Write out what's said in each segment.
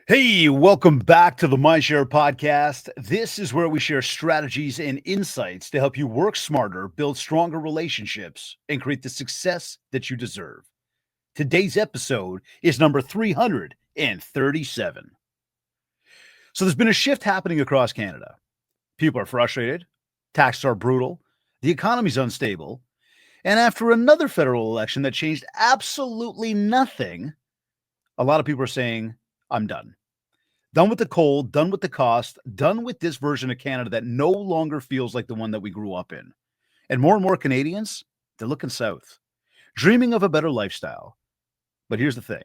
Hey, welcome back to the MindShare Podcast. This is where we share strategies and insights to help you work smarter, build stronger relationships, and create the success that you deserve. Today's episode is number 337. So there's been a shift happening across Canada. People are frustrated, taxes are brutal, the economy's unstable, and after another federal election that changed absolutely nothing, a lot of people are saying, I'm done. Done with the cold, done with the cost, done with this version of Canada that no longer feels like the one that we grew up in. And more Canadians, they're looking south, dreaming of a better lifestyle. But here's the thing.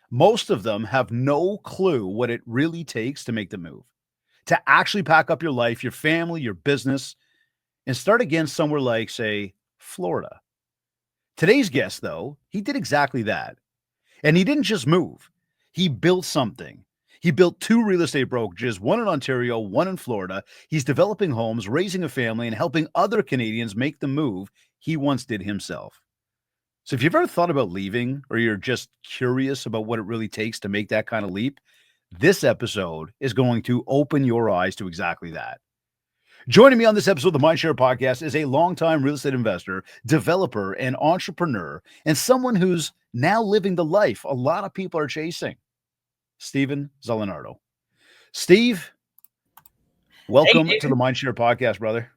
Most of them have no clue what it really takes to make the move, to actually pack up your life, your family, your business, and start again somewhere like, say, Florida. Today's guest, though, he did exactly that. And he didn't just move. He built something. He built two real estate brokerages, one in Ontario, one in Florida. He's developing homes, raising a family, and helping other Canadians make the move he once did himself. So if you've ever thought about leaving, or you're just curious about what it really takes to make that kind of leap, this episode is going to open your eyes to exactly that. Joining me on this episode of the MindShare Podcast is a longtime real estate investor, developer, and entrepreneur, and someone who's now living the life a lot of people are chasing. Steven Zalunardo. Steve, welcome to the MindShare Podcast, brother.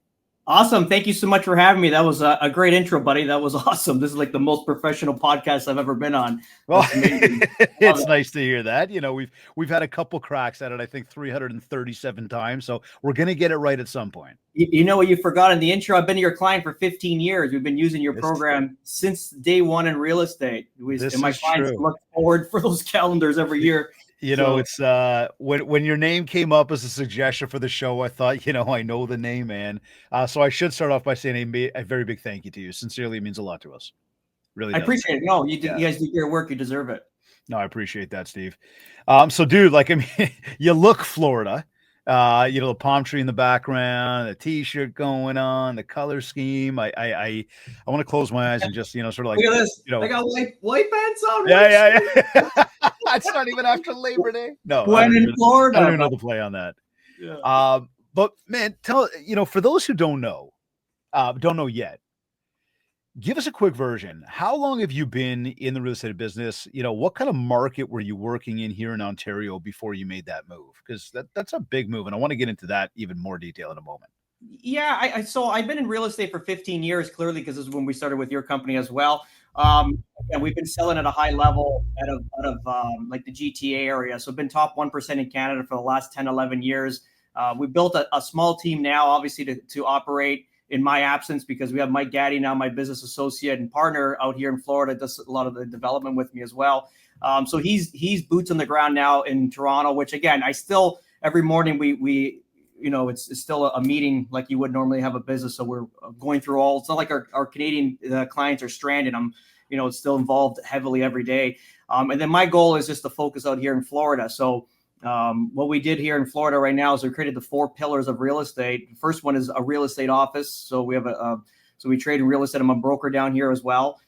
Awesome. Thank you so much for having me. That was a great intro, buddy. That was awesome. This is like the most professional podcast I've ever been on. Well, it's nice to hear that. You know, we've had a couple cracks at it, I think 337 times. So we're going to get it right at some point. You know what you forgot in the intro? I've been your client for 15 years. We've been using your program since day one in real estate. And my clients look forward for those calendars every year. You know, it's when your name came up as a suggestion for the show, I thought, I know the name, man. So I should start off by saying a very big thank you to you. Sincerely, it means a lot to us. Really does. I appreciate it. No, you guys do your work. You deserve it. No, I appreciate that, Steve. So, dude, you look Florida. The palm tree in the background, the T-shirt going on, the color scheme. I want to close my eyes and just sort of like look at this. I got white pants on. Yeah. It's not even after Labor Day. No, when in Florida, I don't even know the play on that. Yeah. But man, for those who don't know yet, give us a quick version. How long have you been in the real estate business? What kind of market were you working in here in Ontario before you made that move? Because that's a big move, and I want to get into that even more detail in a moment. Yeah, so I've been in real estate for 15 years, clearly, because this is when we started with your company as well. And we've been selling at a high level out of like the GTA area. So been top 1% in Canada for the last 10, 11 years. We built a small team now, obviously, to operate in my absence, because we have Mike Gaddy now, my business associate and partner out here in Florida, does a lot of the development with me as well. So he's boots on the ground now in Toronto, which again, I still, every morning we it's still a meeting like you would normally have a business. So we're going through it's not like our Canadian clients are stranded. I'm, still involved heavily every day. And then my goal is just to focus out here in Florida. So what we did here in Florida right now is we created the 4 pillars of real estate. The first one is a real estate office. So we have so we trade in real estate. I'm a broker down here as well.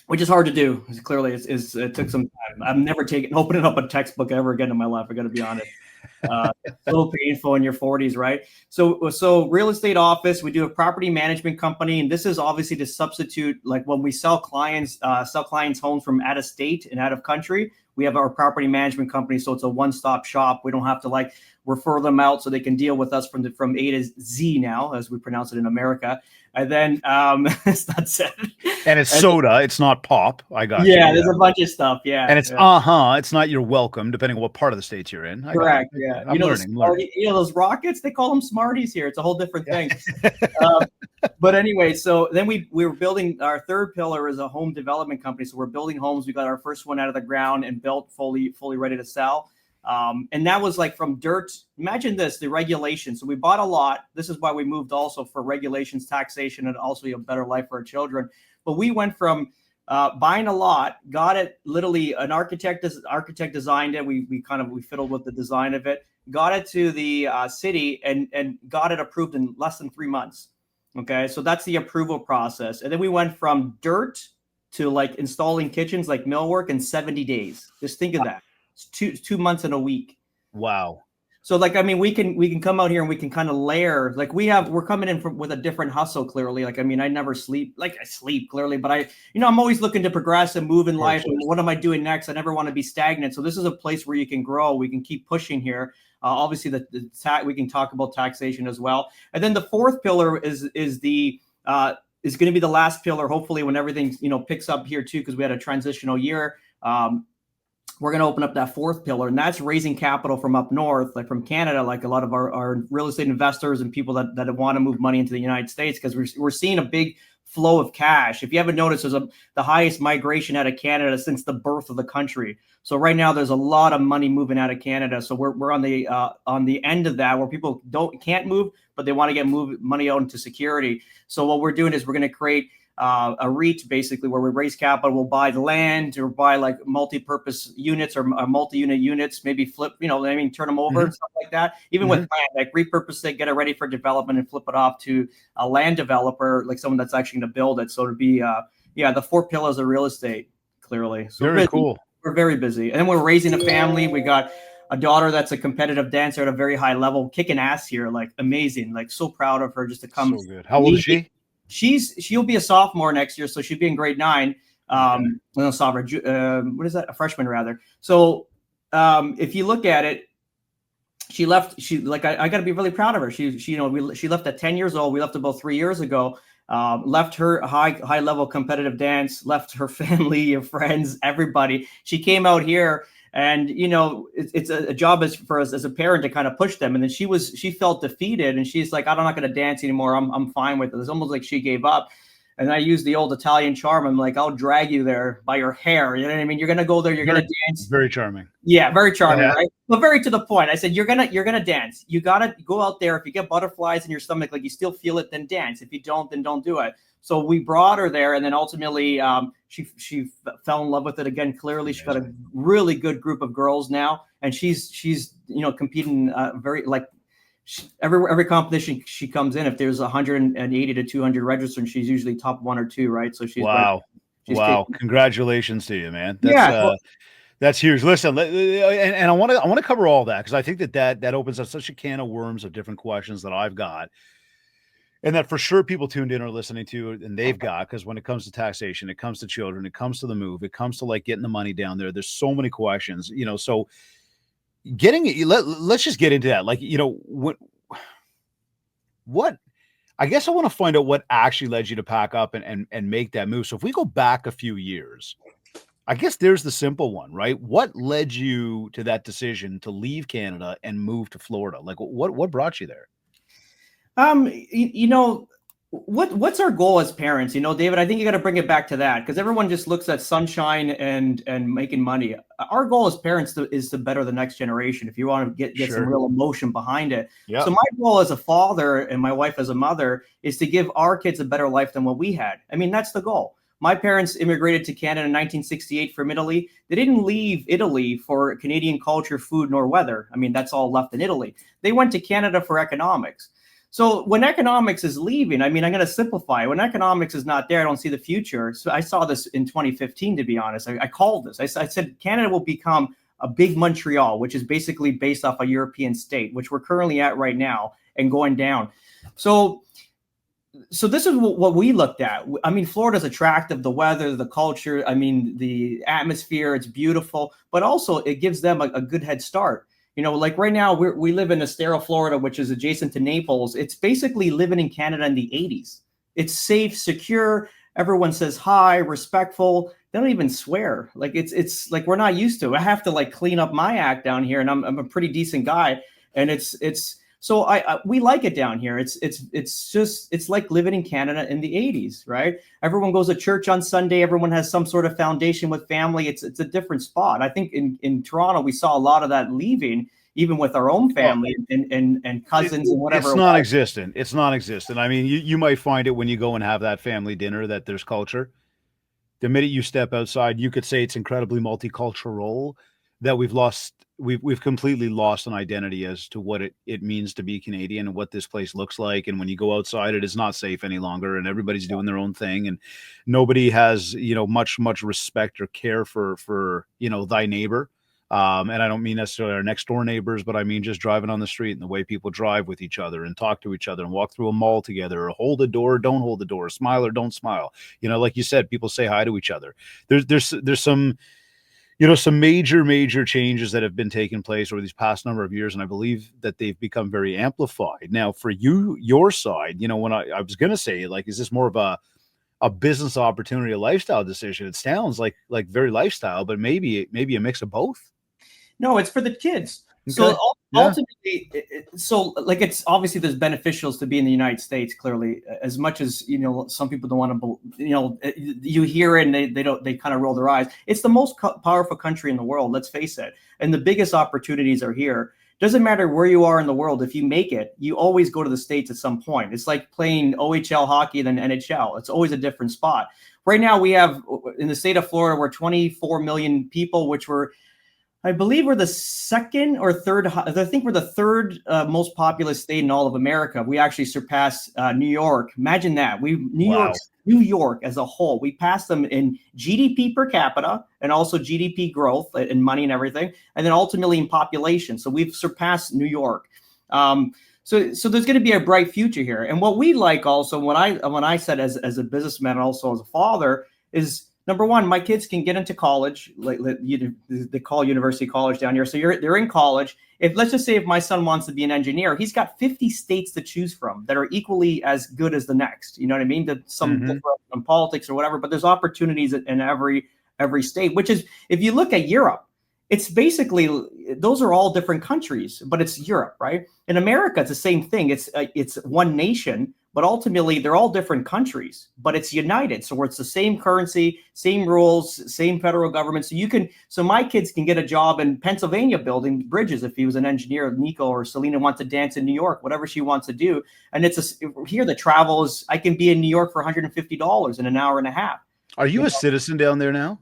Which is hard to do. Clearly, it took some time. I've never opening up a textbook ever again in my life. I got to be honest. So painful in your 40s, right? So real estate office. We do a property management company, and this is obviously to substitute, like when we sell clients homes from out of state and out of country. We have our property management company, so it's a one-stop shop. We don't have to refer them out, so they can deal with us from A to Z now, as we pronounce it in America. And then it's not said. And it's soda. It's not pop. I got you. Yeah, there's a bunch of stuff. Yeah, and it's It's not you're welcome, depending on what part of the states you're in. Correct. Yeah, I'm learning. Those rockets, they call them Smarties here. It's a whole different thing. But anyway, so then we were building our third pillar is a home development company. So we're building homes. We got our first one out of the ground and built fully ready to sell. And that was like from dirt. Imagine this, the regulations. So we bought a lot. This is why we moved also for regulations, taxation, and also a better life for our children. But we went from buying a lot, got it literally, an architect designed it. We fiddled with the design of it, got it to the city and got it approved in less than 3 months. Okay, so that's the approval process. And then we went from dirt to installing kitchens like millwork in 70 days. Just think of that. It's 2 months and a week. Wow. So like, I mean, we can come out here and we can kind of layer, like we're coming in with a different hustle, clearly. Like, I mean, I never sleep, like I sleep clearly, but I'm always looking to progress and move in life. And what am I doing next? I never want to be stagnant. So this is a place where you can grow. We can keep pushing here. Obviously we can talk about taxation as well. And then the fourth pillar is going to be the last pillar, hopefully, when everything, picks up here too, because we had a transitional year. We're going to open up that fourth pillar, and that's raising capital from up north, like from Canada, like a lot of our real estate investors and people that want to move money into the United States, because we're seeing a big flow of cash. If you haven't noticed, there's the highest migration out of Canada since the birth of the country. So right now there's a lot of money moving out of Canada. So we're on the end of that, where people can't move, but they want to get money out into security. So what we're doing is we're going to create a REIT, basically, where we raise capital. We'll buy the land or buy like multi-purpose units or multi-unit units, maybe flip, turn them over and stuff like that. Even with land, like repurpose it, get it ready for development, and flip it off to a land developer, like someone that's actually going to build it. So it'd be, the 4 pillars of real estate, clearly. So very cool. We're very busy. And then we're raising a family. We got a daughter that's a competitive dancer at a very high level, kicking ass here, like amazing, like so proud of her just to come. So good. How old is she? She'll be a sophomore next year, so she'll be in grade 9. No, sophomore. What is that? A freshman, rather. So, if you look at it, she left. I got to be really proud of her. She left at 10 years old. We left about 3 years ago. Left her high level competitive dance. Left her family, her friends, everybody. She came out here. And, it's a job for us as a parent to kind of push them. And then she felt defeated, and she's like, I'm not going to dance anymore. I'm fine with it. It's almost like she gave up. And I used the old Italian charm. I'm like, I'll drag you there by your hair. You know what I mean? You're going to go there. You're going to dance. Very charming. Yeah, very charming, right? But very to the point. I said, you're going to dance. You got to go out there. If you get butterflies in your stomach, like you still feel it, then dance. If you don't, then don't do it. So we brought her there, and then ultimately she fell in love with it again. Clearly, she's got a really good group of girls now, and she's competing every competition she comes in. If there's 180 to 200 registered, she's usually top 1 or 2, right? So she's wow. Congratulations to you, man. That's huge. Listen, and I want to cover all that, because I think that opens up such a can of worms of different questions that I've got. And that for sure people tuned in are listening to, and they've got, because when it comes to taxation, it comes to children, it comes to the move, it comes to like getting the money down there. There's so many questions, so let's just get into that. Like, what, I guess I want to find out what actually led you to pack up and make that move. So if we go back a few years, I guess there's the simple one, right? What led you to that decision to leave Canada and move to Florida? Like what brought you there? What's our goal as parents? David, I think you got to bring it back to that, because everyone just looks at sunshine and making money. Our goal as parents is to better the next generation. If you want to get some real emotion behind it. Yep. So my goal as a father and my wife as a mother is to give our kids a better life than what we had. I mean, that's the goal. My parents immigrated to Canada in 1968 from Italy. They didn't leave Italy for Canadian culture, food, nor weather. I mean, that's all left in Italy. They went to Canada for economics. So when economics is leaving, I mean, I'm going to simplify. When economics is not there, I don't see the future. So I saw this in 2015, to be honest. I called this. I said Canada will become a big Montreal, which is basically based off a European state, which we're currently at right now, and going down. So this is what we looked at. I mean, Florida's attractive, the weather, the culture, I mean, the atmosphere, it's beautiful, but also it gives them a good head start. Like right now we live in Estero, Florida, which is adjacent to Naples. It's basically living in Canada in the 80s. It's safe, secure. Everyone says hi, respectful. They don't even swear. Like it's like we're not used to. I have to like clean up my act down here, and I'm a pretty decent guy. And so we like it down here. It's like living in Canada in the 80s, right? Everyone goes to church on Sunday. Everyone has some sort of foundation with family. It's a different spot. I think in Toronto, we saw a lot of that leaving, even with our own family and cousins and whatever. It's non-existent. It's non-existent. I mean, you might find it when you go and have that family dinner that there's culture. The minute you step outside, you could say it's incredibly multicultural, that we've completely lost an identity as to what it means to be Canadian and what this place looks like. And when you go outside, it is not safe any longer, and everybody's doing their own thing, and nobody has, much respect or care for, thy neighbor. And I don't mean necessarily our next door neighbors, but I mean just driving on the street and the way people drive with each other and talk to each other and walk through a mall together, or hold the door, don't hold the door, smile or don't smile. Like you said, people say hi to each other. There's some, some major changes that have been taking place over these past number of years, and I believe that they've become very amplified. Now, for your side, when I was going to say, like, is this more of a business opportunity, a lifestyle decision? It sounds like very lifestyle, but maybe a mix of both. No, it's for the kids. Okay. So Yeah. ultimately, like, it's obviously there's beneficials to be in the United States. Clearly, as much as some people don't want to, you hear it and they kind of roll their eyes. It's the most powerful country in the world. Let's face it, and the biggest opportunities are here. Doesn't matter where you are in the world. If you make it, you always go to the States at some point. It's like playing OHL hockey than NHL. It's always a different spot. Right now, we have in the state of Florida, we're 24 million people, which I believe we're the second or third. I think we're the third most populous state in all of America. We actually surpassed New York. Imagine that. New York as a whole, we passed them in GDP per capita and also GDP growth and money and everything, and then ultimately in population. So we've surpassed New York. So there's going to be a bright future here. And what we like also, when I said as a businessman and also as a father, is number one, my kids can get into college, like they call university college down here. So they're in college. Let's just say if my son wants to be an engineer, he's got 50 states to choose from that are equally as good as the next. You know what I mean? Some different in politics or whatever, but there's opportunities in every state. Which is, if you look at Europe, it's basically, those are all different countries, but it's Europe, right? In America, it's the same thing. It's one nation, but ultimately they're all different countries, but it's united. So it's the same currency, same rules, same federal government. So my kids can get a job in Pennsylvania building bridges if he was an engineer. Nico or Selena wants to dance in New York, whatever she wants to do. And here the travel is, I can be in New York for $150 in an hour and a half. Are you a citizen down there now?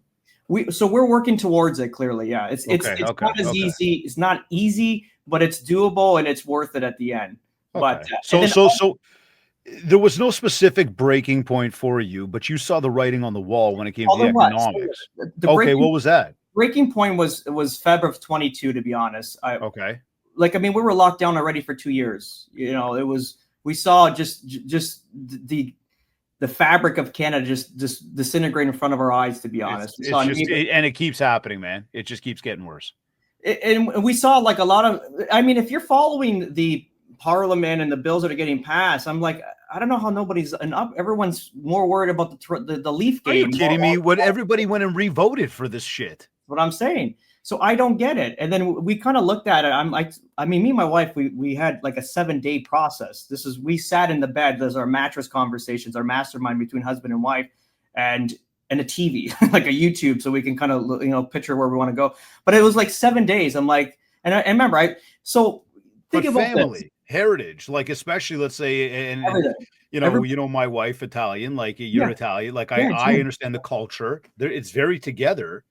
We're working towards it. Clearly, yeah. It's not as easy. It's not easy, but it's doable and it's worth it at the end. Okay. But so there was no specific breaking point for you, but you saw the writing on the wall when it came to the economics. What was that? Breaking point was Feb of 22. To be honest, we were locked down already for 2 years. We saw just the fabric of Canada just disintegrate in front of our eyes, to be honest. And it keeps happening, man. It just keeps getting worse. And we saw like a lot of, if you're following the Parliament and the bills that are getting passed, I'm like, I don't know how everyone's more worried about the Leaf game. Are you kidding me? When everybody went and re-voted for this shit. What I'm saying. So I don't get it. And then we kind of looked at it. I'm like, me and my wife, we had like a 7-day process. We sat in the bed. There's our mattress conversations, our mastermind between husband and wife, and a TV, like a YouTube, so we can kind of, picture where we want to go. But it was like 7 days. I'm like, and I remember, so think about family, this. Heritage, like especially, let's say, and my wife Italian, like you're Italian, like I understand the culture. It's very together.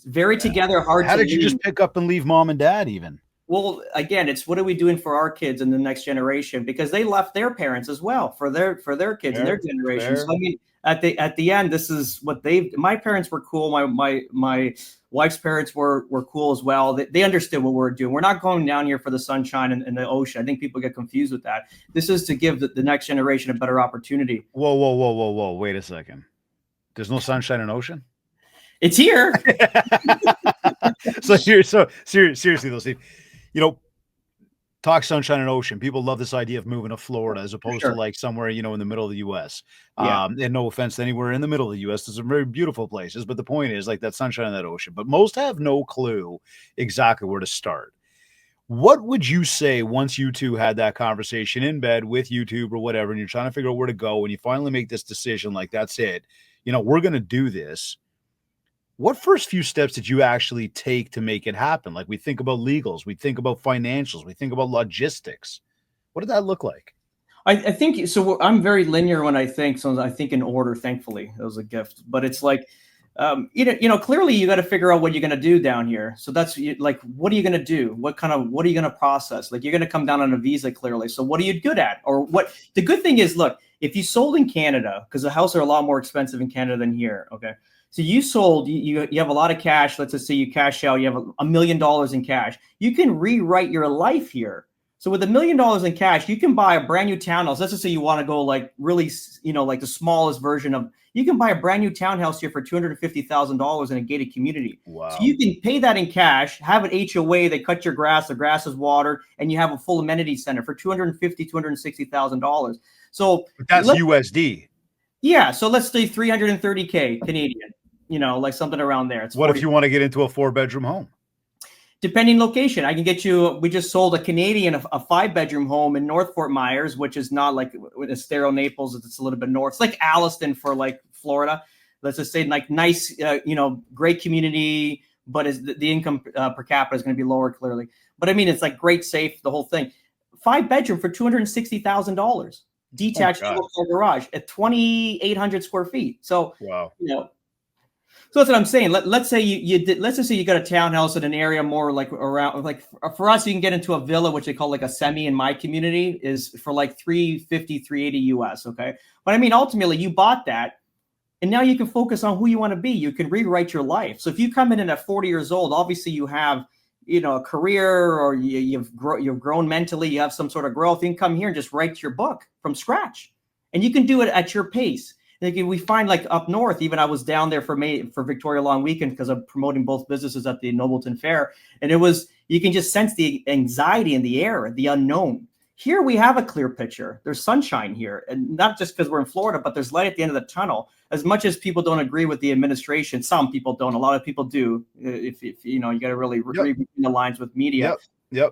Very together, hard. How did you just pick up and leave mom and dad even? Well, again, it's what are we doing for our kids in the next generation? Because they left their parents as well for their kids and their generation. So at the end, this is what my parents were cool. My wife's parents were cool as well. They understood what we're doing. We're not going down here for the sunshine and the ocean. I think people get confused with that. This is to give the next generation a better opportunity. Whoa. Wait a second. There's no sunshine and ocean? It's here. Seriously though, Steve, talk sunshine and ocean. People love this idea of moving to Florida as opposed to like somewhere, in the middle of the U.S. And no offense to anywhere in the middle of the U.S. There's some very beautiful places, but the point is like that sunshine and that ocean. But most have no clue exactly where to start. What would you say once you two had that conversation in bed with YouTube or whatever, and you're trying to figure out where to go, and you finally make this decision, like that's it, we're going to do this. What first few steps did you actually take to make it happen? Like we think about legals, we think about financials, we think about logistics. What did that look like? I think so. I'm very linear when I think. So I think in order. Thankfully, it was a gift. But it's like, clearly you got to figure out what you're going to do down here. So that's like, what are you going to do? What are you going to process? Like you're going to come down on a visa clearly. So what are you good at? Or what? The good thing is, look, if you sold in Canada, because the houses are a lot more expensive in Canada than here. Okay. So you sold, you have a lot of cash. Let's just say you cash out, you have $1 million in cash. You can rewrite your life here. So with $1 million in cash, you can buy a brand new townhouse. Let's just say you want to go like really, like the smallest version of, you can buy a brand new townhouse here for $250,000 in a gated community. Wow. So you can pay that in cash, have an HOA, they cut your grass, the grass is watered, and you have a full amenity center for $250,000, $260,000. So but that's USD. Yeah. So let's say 330K Canadian, like something around there. It's what 40. if you want to get into a 4-bedroom home? Depending location, I can get you. We just sold a Canadian a 5-bedroom home in North Fort Myers, which is not like Estero, Naples. It's a little bit north. It's like Alliston for like Florida. Let's just say like nice, great community, but the income per capita is going to be lower clearly. But I mean, it's like great, safe, the whole thing. 5-bedroom for $260,000, detached garage at 2,800 square feet. So wow. So that's what I'm saying. Let's say let's just say you got a townhouse in an area more like around, like for us, you can get into a villa, which they call like a semi in my community, is for like $350, $380 US. Okay. But I mean, ultimately you bought that and now you can focus on who you want to be. You can rewrite your life. So if you come in at 40 years old, obviously you have, a career, or you've grown mentally, you have some sort of growth. You can come here and just write your book from scratch, and you can do it at your pace. We find like up north, even I was down there for Victoria Long Weekend because I'm promoting both businesses at the Nobleton Fair. And you can just sense the anxiety in the air, the unknown. Here we have a clear picture. There's sunshine here, and not just because we're in Florida, but there's light at the end of the tunnel. As much as people don't agree with the administration, some people don't, a lot of people do. If you got to really read between the lines with media. Yep.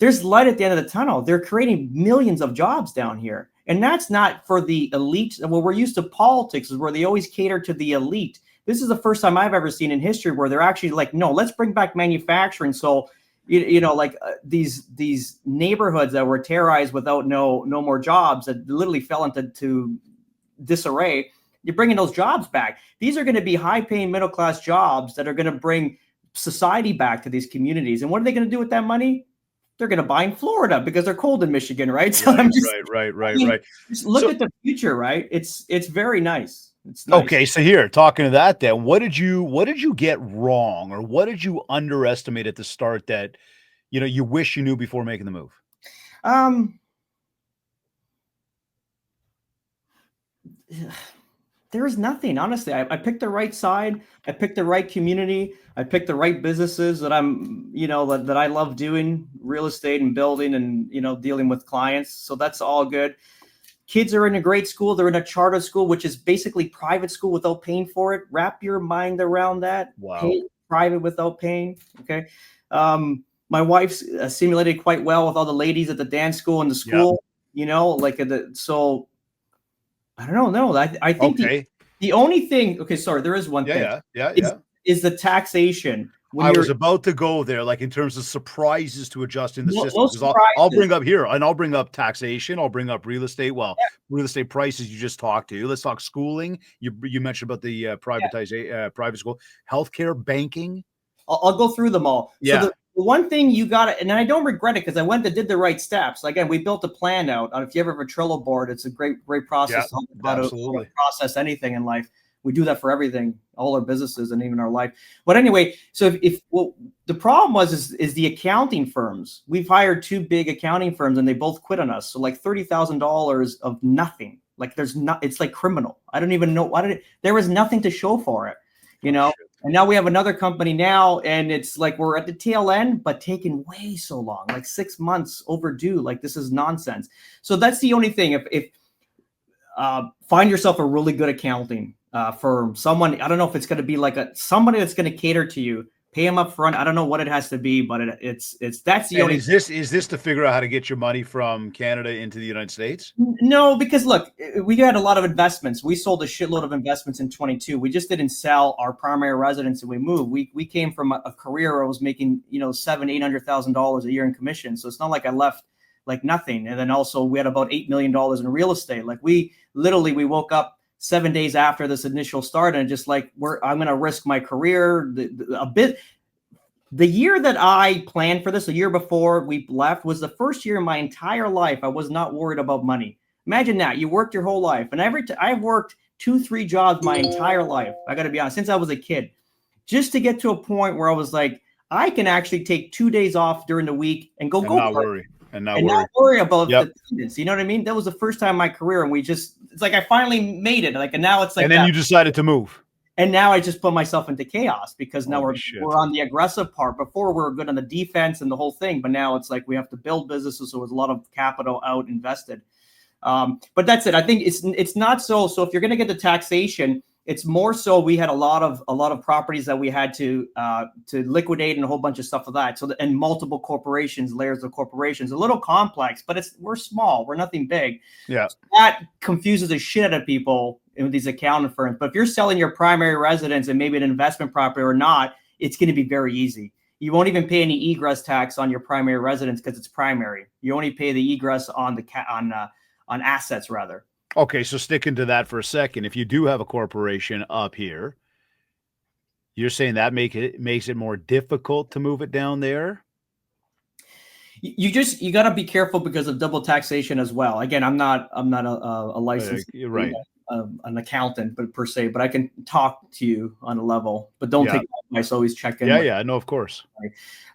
There's light at the end of the tunnel. They're creating millions of jobs down here. And that's not for the elite. Well, we're used to politics where they always cater to the elite. This is the first time I've ever seen in history where they're actually like, no, let's bring back manufacturing. So, these neighborhoods that were terrorized without no more jobs, that literally fell into disarray. You're bringing those jobs back. These are going to be high-paying middle-class jobs that are going to bring society back to these communities. And what are they going to do with that money? They're going to buy in Florida because they're cold in Michigan, right? So right. Just look at the future, right? It's very nice. It's nice. Okay, so here, talking to that, then what did you get wrong, or what did you underestimate at the start that you wish you knew before making the move? There is nothing, honestly. I picked the right side. I picked the right community. I picked the right businesses that I'm, that I love doing, real estate and building and, dealing with clients. So that's all good. Kids are in a great school. They're in a charter school, which is basically private school without paying for it. Wrap your mind around that. Wow. Pay private without paying. Okay. My wife's assimilated quite well with all the ladies at the dance school and the school, so I don't know. I think the only thing. Okay, sorry, there is one thing. Is the taxation. I was about to go there, like in terms of surprises to adjust in the system. I'll bring up taxation. I'll bring up real estate. Well, real estate prices you just talked to. Let's talk schooling. You mentioned about the private school, healthcare, banking. I'll go through them all. Yeah. So the one thing you got to, and I don't regret it because I went and did the right steps. Again, we built a plan out. If you ever have a Trello board, it's a great process how to process anything in life. We do that for everything, all our businesses and even our life. But anyway, so if the problem is the accounting firms. We've hired 2 big accounting firms and they both quit on us. So like $30,000 of nothing. Like it's like criminal. I don't even know. There was nothing to show for it, And now we have another company now, and it's like we're at the tail end, but taking way so long, like 6 months overdue. Like this is nonsense. So that's the only thing. If find yourself a really good accounting firm, someone, I don't know if it's going to be like somebody that's going to cater to you. Pay them up front. I don't know what it has to be, but that's the only. Is this to figure out how to get your money from Canada into the United States? No, because look, we had a lot of investments. We sold a shitload of investments in 22. We just didn't sell our primary residence and we moved. We came from a career where I was making $700,000-$800,000 a year in commission. So it's not like I left like nothing. And then also we had about $8 million in real estate. Like we woke up 7 days after this initial start and just like I'm going to risk my career a bit. The year that I planned for this, a year before we left, was the first year in my entire life I was not worried about money. Imagine that. You worked your whole life. And I've worked 2-3 jobs my entire life. I got to be honest, since I was a kid, just to get to a point where I was like, I can actually take 2 days off during the week and go not for it. worry. And not worry about Yep. the attendance. You know what I mean? That was the first time in my career, and it's like I finally made it. Like, and now it's like, and then you decided to move. And now I just put myself into chaos because now Holy we're on the aggressive part. Before we were good on the defense and the whole thing, but now it's like we have to build businesses, so there's a lot of capital out invested. But that's it. I think it's not so. So if you're going to get the taxation, it's more so we had a lot of properties that we had to liquidate and a whole bunch of stuff of that. So and multiple corporations, layers of corporations, a little complex, but we're small. We're nothing big. Yeah, so that confuses the shit out of people in these accounting firms. But if you're selling your primary residence and maybe an investment property or not, it's going to be very easy. You won't even pay any egress tax on your primary residence because it's primary. You only pay the egress on on assets rather. Okay, so sticking to that for a second, if you do have a corporation up here, you're saying that makes it more difficult to move it down there? You got to be careful because of double taxation as well. Again, I'm not a licensed right. An accountant, but per se, but I can talk to you on a level, but don't take advice. Always check in. Yeah, no, of course.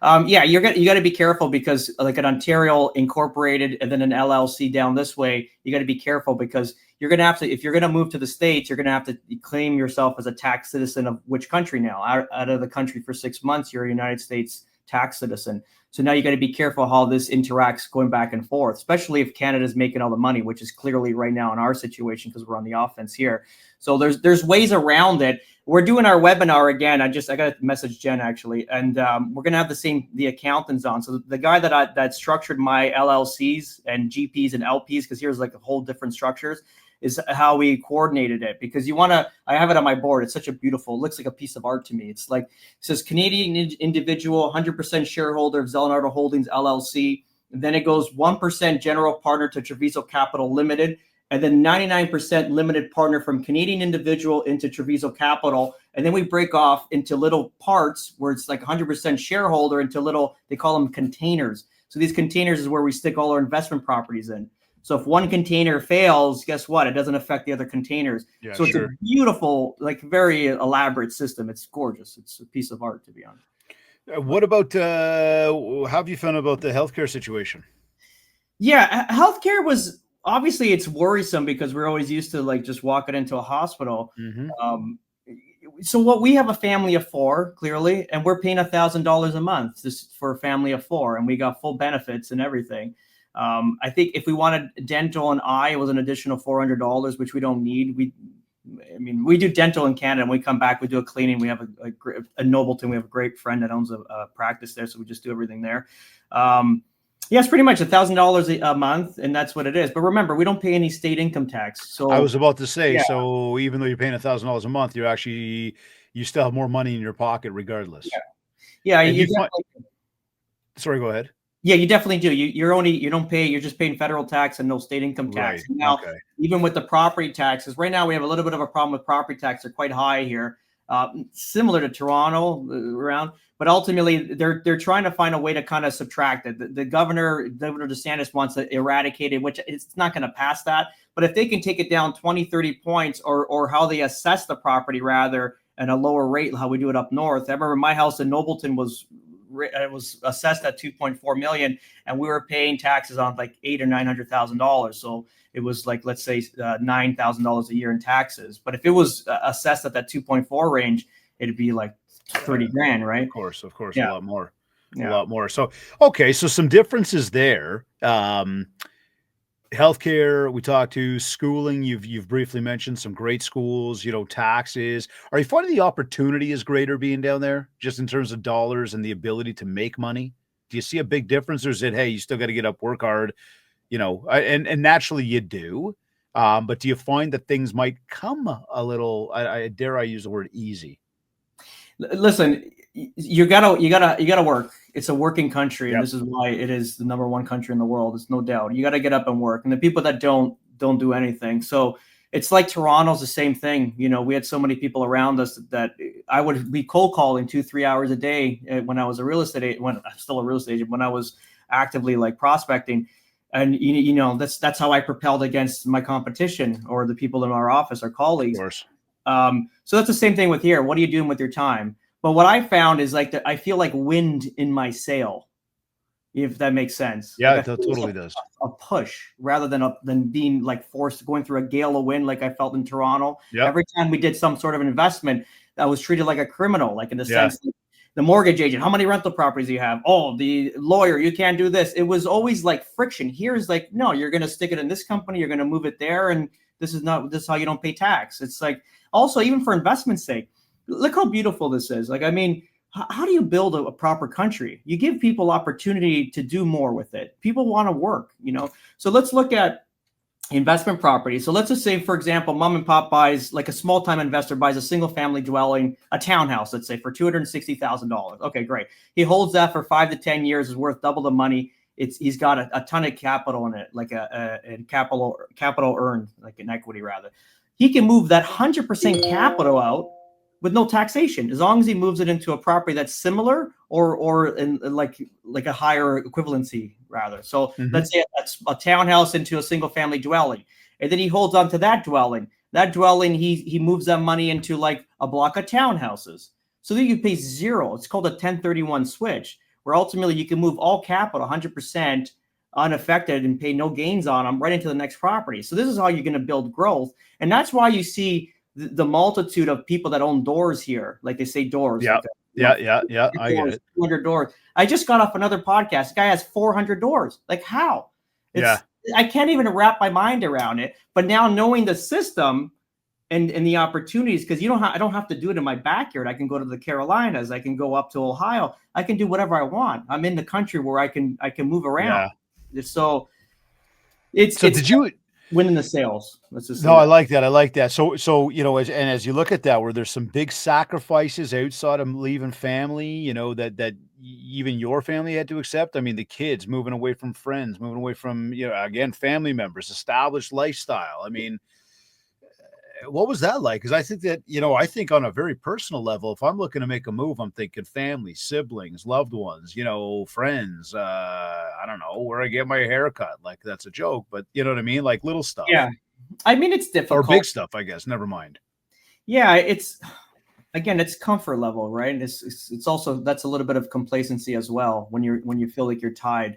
You got to be careful because like an Ontario incorporated and then an LLC down this way, you got to be careful because you're going to have to, if you're going to move to the States, you're going to have to claim yourself as a tax citizen of which country now? Out of the country for 6 months, you're a United States tax citizen. So now you got to be careful how this interacts going back and forth, especially if Canada's making all the money, which is clearly right now in our situation because we're on the offense here. So there's ways around it. We're doing our webinar again. I got to message Jen actually, and we're gonna have the accountants on. So the guy that structured my LLCs and GPs and LPs, because here's like a whole different structures, is how we coordinated it. Because I have it on my board. It's such a beautiful, it looks like a piece of art to me. It's like, it says Canadian individual, 100% shareholder of Zalunardo Holdings LLC. And then it goes 1% general partner to Treviso Capital Limited. And then 99% limited partner from Canadian individual into Treviso Capital. And then we break off into little parts where it's like 100% shareholder into little, they call them containers. So these containers is where we stick all our investment properties in. So if one container fails, guess what? It doesn't affect the other containers. Yeah, so it's a beautiful, like very elaborate system. It's gorgeous. It's a piece of art, to be honest. What about, how have you found about the healthcare situation? Yeah, healthcare was, obviously it's worrisome because we're always used to like just walking into a hospital. Mm-hmm. So what we have a family of 4 clearly, and we're paying $1,000 a month just for a family of 4, and we got full benefits and everything. I think if we wanted dental and eye, it was an additional $400, which we don't need. We do dental in Canada, and we come back, we do a cleaning. We have a Nobleton. We have a great friend that owns a practice there, so we just do everything there. It's pretty much $1,000 a month, and that's what it is. But remember, we don't pay any state income tax. So I was about to say, so even though you're paying $1,000 a month, you still have more money in your pocket regardless. Yeah. Sorry, go ahead. Yeah, you definitely do. You're just paying federal tax and no state income tax. Right. Now, even with the property taxes, right now we have a little bit of a problem with property tax. They're quite high here, similar to Toronto around. But ultimately, they're trying to find a way to kind of subtract it. The Governor DeSantis wants to eradicate it, which it's not going to pass that. But if they can take it down 20, 30 points, or how they assess the property rather, at a lower rate, how we do it up north. I remember my house in Nobleton was assessed at $2.4 million, and we were paying taxes on like $800,000 or $900,000. So it was like, let's say, $9,000 a year in taxes. But if it was assessed at that 2.4 range, it'd be like 30 grand, right? Of course, Yeah. a lot more. So, okay, so some differences there. Healthcare, we talked to schooling. You've briefly mentioned some great schools, taxes. Are you finding the opportunity is greater being down there just in terms of dollars and the ability to make money? Do you see a big difference, or is it, hey, you still got to get up, work hard, and naturally you do. But do you find that things might come a little, I dare I use the word easy? Listen, you gotta work. It's a working country, and Yep. this is why it is the number 1 country in the world. It's no doubt. You got to get up and work, and the people that don't do anything. So it's like Toronto's the same thing. We had so many people around us that I would be cold calling 2-3 hours a day when I was a real estate agent. When I'm still a real estate agent, when I was actively like prospecting. And that's how I propelled against my competition or the people in our office, our colleagues. Of course. So that's the same thing with here. What are you doing with your time? But what I found is like I feel like wind in my sail, if that makes sense. Yeah, like that totally does. A push rather than being like forced going through a gale of wind, like I felt in Toronto. Yep. Every time we did some sort of an investment, I was treated like a criminal, like in the sense that the mortgage agent, how many rental properties do you have? Oh, the lawyer, you can't do this. It was always like friction. Here is like, no, you're going to stick it in this company. You're going to move it there. And this is how you don't pay tax. It's like, also, even for investment's sake, look how beautiful this is. Like, I mean, how do you build a proper country? You give people opportunity to do more with it. People want to work, So let's look at investment property. So let's just say, for example, mom and pop buys, like a small time investor buys a single family dwelling, a townhouse, let's say for $260,000. Okay, great. He holds that for 5 to 10 years, is worth double the money. He's got a ton of capital in it, like a capital earned, like an equity rather. He can move that 100% capital out with no taxation, as long as he moves it into a property that's similar or in like a higher equivalency rather. So let's say that's a townhouse into a single family dwelling, and then he holds on to that dwelling. That dwelling, he moves that money into like a block of townhouses. So then you pay zero. It's called a 1031 switch, where ultimately you can move all capital 100% unaffected and pay no gains on them right into the next property. So this is how you're going to build growth, and that's why you see the multitude of people that own doors here, like they say doors. Yeah, like I get it. 200 doors. I just got off another podcast. The guy has 400 doors. Like how? I can't even wrap my mind around it. But now knowing the system and the opportunities, because I don't have to do it in my backyard. I can go to the Carolinas. I can go up to Ohio. I can do whatever I want. I'm in the country where I can move around. Yeah. So did you winning the sales? Let's just I like that. So as you look at that, where there's some big sacrifices outside of leaving family, that even your family had to accept. I mean, the kids moving away from friends, moving away from again family members, established lifestyle. I mean, what was that like? Because I think that I think on a very personal level, if I'm looking to make a move, I'm thinking family, siblings, loved ones, friends. I don't know where I get my hair cut. Like that's a joke, but you know what I mean? Like little stuff. Yeah, I mean it's difficult. Or big stuff, I guess. Never mind. Yeah, it's comfort level, right? It's also that's a little bit of complacency as well when you feel like you're tied.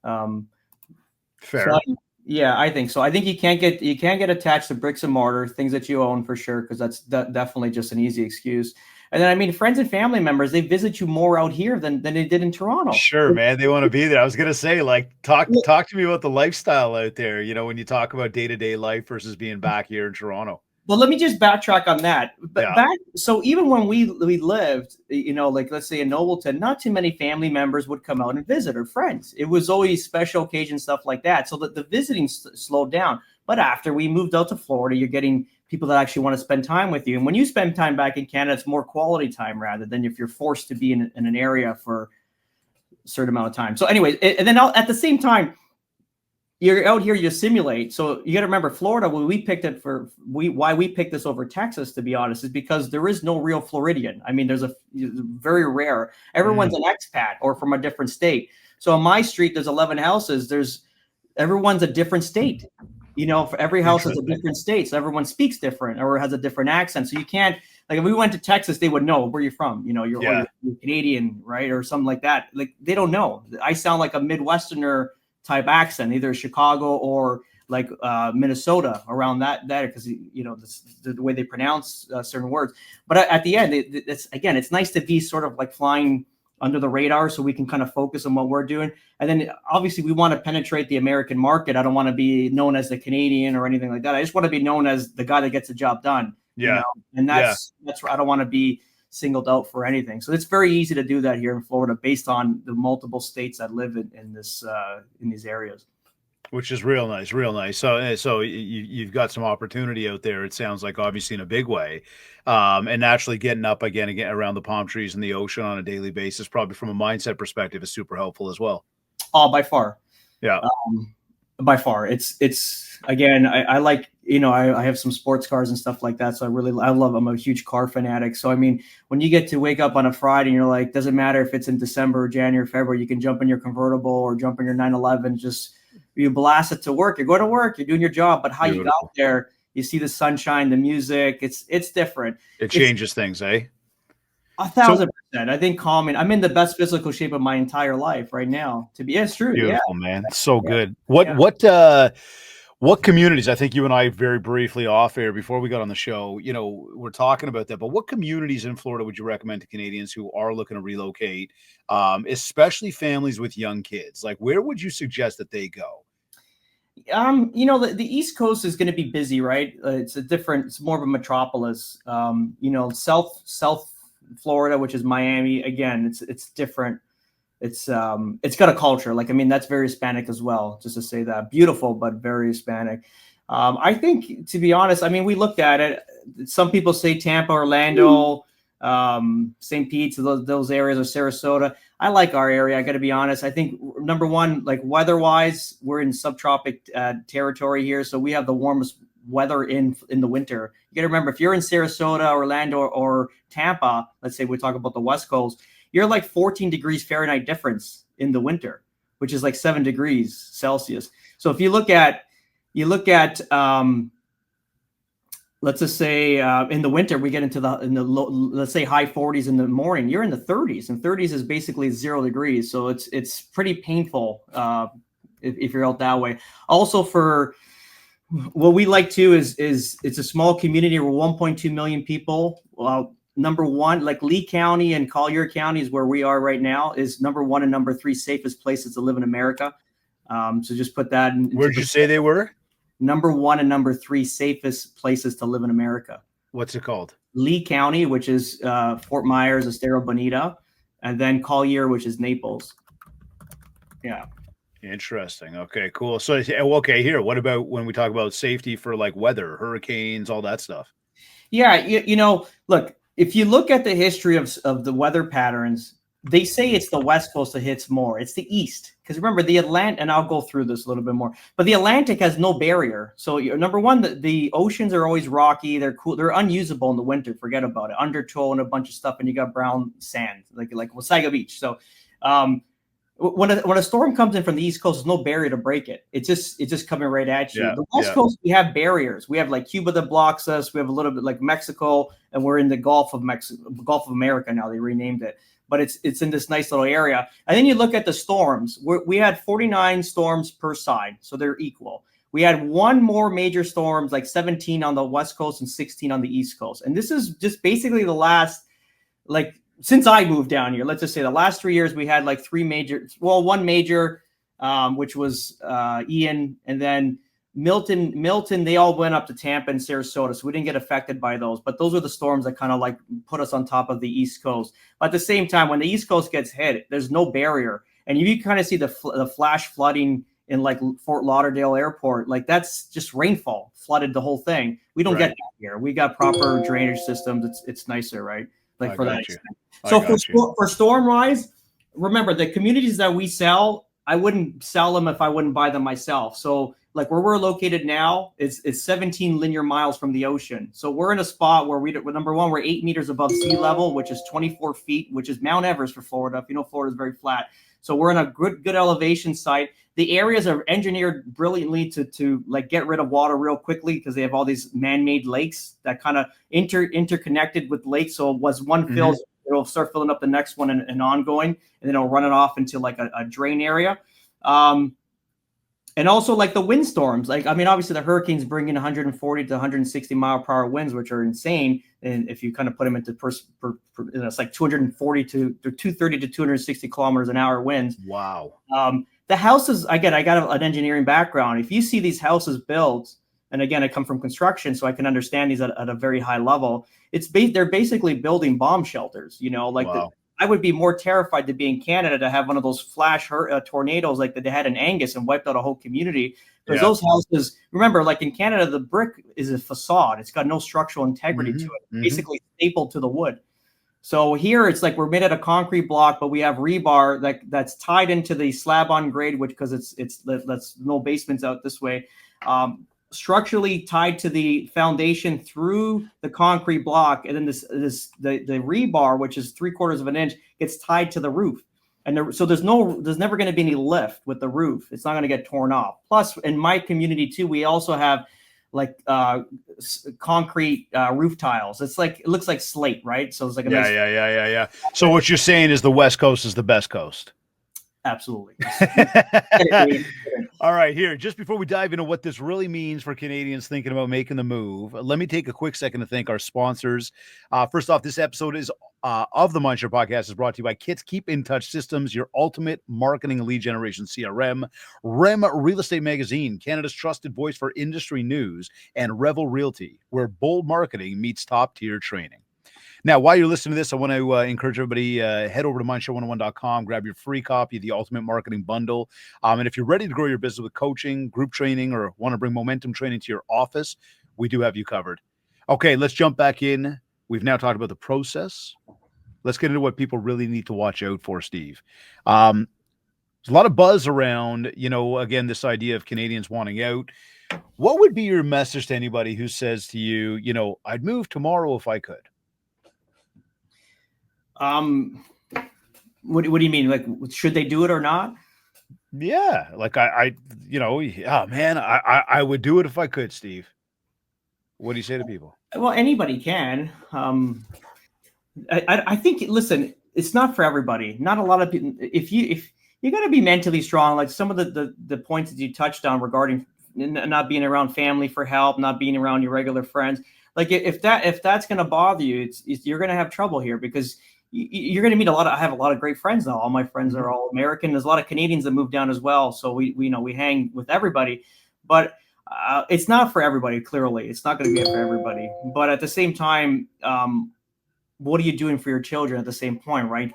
Fair. Yeah, I think so. I think you can't get attached to bricks and mortar, things that you own for sure, because that's definitely just an easy excuse. And then, I mean, friends and family members, they visit you more out here than they did in Toronto. Sure, man. They want to be there. I was going to say, like, talk to me about the lifestyle out there, when you talk about day-to-day life versus being back here in Toronto. Well, let me just backtrack on that. But so even when we lived, like let's say in Nobleton, not too many family members would come out and visit, or friends. It was always special occasion stuff like that. So the visiting slowed down. But after we moved out to Florida, you're getting people that actually want to spend time with you. And when you spend time back in Canada, it's more quality time rather than if you're forced to be in an area for a certain amount of time. So anyway, and then at the same time, you're out here, you simulate. So you got to remember, Florida, when we picked it why we picked this over Texas, to be honest, is because there is no real Floridian. I mean, there's a very rare. Everyone's an expat or from a different state. So on my street, there's 11 houses. Everyone's a different state. For every house is a different state. So everyone speaks different or has a different accent. So you can't, like if we went to Texas, they would know where you're from. You're Canadian, right? Or something like that. Like they don't know. I sound like a Midwesterner type accent, either Chicago or like Minnesota, around that because the way they pronounce certain words. But at the end, it's nice to be sort of like flying under the radar, so we can kind of focus on what we're doing. And then obviously we want to penetrate the American market. I don't want to be known as the Canadian or anything like that. I just want to be known as the guy that gets the job done. Yeah, and that's where I don't want to be singled out for anything. So it's very easy to do that here in Florida based on the multiple states that live in these areas. Which is real nice, real nice. So you've got some opportunity out there. It sounds like, obviously, in a big way, and naturally getting up again around the palm trees and the ocean on a daily basis, probably from a mindset perspective, is super helpful as well. Oh, by far. Yeah. By far, it's again. I like I have some sports cars and stuff like that. So I love. I'm a huge car fanatic. So I mean, when you get to wake up on a Friday and you're like, doesn't matter if it's in December, January, February, you can jump in your convertible or jump in your 911, just you blast it to work. You're going to work. You're doing your job. But how you Beautiful. got there, you see the sunshine, the music. It's different. It changes things, eh? 1,000%. I think calming. I'm in the best physical shape of my entire life right now. It's true. Beautiful, man. So good. What communities? I think you and I very briefly off air before we got on the show, we're talking about that. But what communities in Florida would you recommend to Canadians who are looking to relocate, especially families with young kids? Like, where would you suggest that they go? The East Coast is going to be busy, right? It's more of a metropolis. South Florida, which is Miami, again, it's different. It's got a culture. That's very Hispanic as well, just to say that. Beautiful, but very Hispanic. I think, to be honest, we looked at it. Some people say Tampa, Orlando, St. Pete, those areas, or Sarasota. I like our area. I got to be honest. I think, number one, weather-wise, we're in subtropic territory here, so we have the warmest weather in the winter. You got to remember, if you're in Sarasota, Orlando, or Tampa, let's say we talk about the West Coast, you're 14 degrees Fahrenheit difference in the winter, which is 7 degrees Celsius. So if you look at let's just say in the winter, we get into let's say high 40s in the morning. You're in the 30s, and 30s is basically 0 degrees. So it's pretty painful if you're out that way. Also, for what we like to is it's a small community. We're 1.2 million people. Number one, Lee County and Collier County is where we are right now, is number one and number three safest places to live in America. So just put that in. Where'd you say they were? Number one and number three safest places to live in America. What's it called? Lee County, which is Fort Myers, Estero Bonita, and then Collier, which is Naples. Yeah. Interesting. Okay, cool. So, okay, here, what about when we talk about safety for weather, hurricanes, all that stuff? Yeah, look, if you look at the history of the weather patterns, they say it's the West Coast that hits more. It's the East. Because remember, the Atlantic, and I'll go through this a little bit more, but the Atlantic has no barrier. So number one, the oceans are always rocky. They're cool. They're unusable in the winter. Forget about it. Undertow and a bunch of stuff, and you got brown sand, like Wasaga Beach. So when a storm comes in from the East Coast, there's no barrier to break it. It's just coming right at you. The West Coast, we have barriers. We have Cuba that blocks us. We have a little bit Mexico, and we're in the Gulf of America now. They renamed it, but it's in this nice little area. And then you look at the storms. We had 49 storms per side, so they're equal. We had one more major storm, 17 on the West Coast and 16 on the East Coast. And this is just basically the last, since I moved down here, let's just say the last 3 years, we had one major, which was Ian, and then Milton, they all went up to Tampa and Sarasota. So we didn't get affected by those, but those are the storms that kind of put us on top of the East Coast. But at the same time, when the East Coast gets hit, there's no barrier. And you kind of see the flash flooding in Fort Lauderdale Airport, that's just rainfall flooded the whole thing. We don't get that here. We got proper drainage systems. It's nicer, right? For that extent. So for storm rise, remember the communities that we sell, I wouldn't sell them if I wouldn't buy them myself. So where we're located now is 17 linear miles from the ocean. So we're in a spot where number one, we're 8 meters above sea level, which is 24 feet, which is Mount Everest for Florida. If you know, Florida is very flat. So we're in a good elevation site. The areas are engineered brilliantly to get rid of water real quickly, because they have all these man-made lakes that kind of interconnected with lakes. So once one fills, it'll start filling up the next one and ongoing, and then it'll run it off into a drain area. And also the windstorms, obviously the hurricanes bring in 140 to 160 mile per hour winds, which are insane. And if you kind of put them into it's 240 to 230 to 260 kilometers an hour winds. Wow. The houses, again, I got an engineering background. If you see these houses built, and again, I come from construction, so I can understand these at a very high level. They're basically building bomb shelters, wow. I would be more terrified to be in Canada to have one of those flash tornadoes like that they had in Angus and wiped out a whole community. Because those houses, remember, in Canada, the brick is a facade. It's got no structural integrity to it, basically stapled to the wood. So here it's we're made out of concrete block, but we have rebar that's tied into the slab on grade, which because that's no basements out this way. Structurally tied to the foundation through the concrete block, and then the rebar, which is 3/4 of an inch, gets tied to the roof. And so there's never going to be any lift with the roof. It's not going to get torn off. Plus, in my community too, we also have like concrete roof tiles. It looks like slate, right? So it's like a nice. Yeah. So what you're saying is the West Coast is the best coast. Absolutely. All right, here, just before we dive into what this really means for Canadians thinking about making the move, let me take a quick second to thank our sponsors. First off, this episode of the MindShare Podcast is brought to you by Kits Keep in Touch Systems, your ultimate marketing lead generation CRM, REM Real Estate Magazine, Canada's trusted voice for industry news, and Revel Realty, where bold marketing meets top-tier training. Now, while you're listening to this, I want to encourage everybody, head over to MindShare101.com, grab your free copy of the Ultimate Marketing Bundle. And if you're ready to grow your business with coaching, group training, or want to bring momentum training to your office, we do have you covered. Okay, let's jump back in. We've now talked about the process. Let's get into what people really need to watch out for, Steve. There's a lot of buzz around, again, this idea of Canadians wanting out. What would be your message to anybody who says to you, I'd move tomorrow if I could? What do you mean? Like, should they do it or not? Yeah. Like I would do it if I could, Steve. What do you say to people? Well, anybody can. I think, listen, it's not for everybody. Not a lot of people. If you got to be mentally strong, like some of the points that you touched on regarding not being around family for help, not being around your regular friends. Like if that's going to bother you, you're going to have trouble here because you're going to meet I have a lot of great friends now. All my friends are all American. There's a lot of Canadians that moved down as well. So we hang with everybody, but it's not for everybody. Clearly it's not going to be for everybody, but at the same time, what are you doing for your children at the same point, right?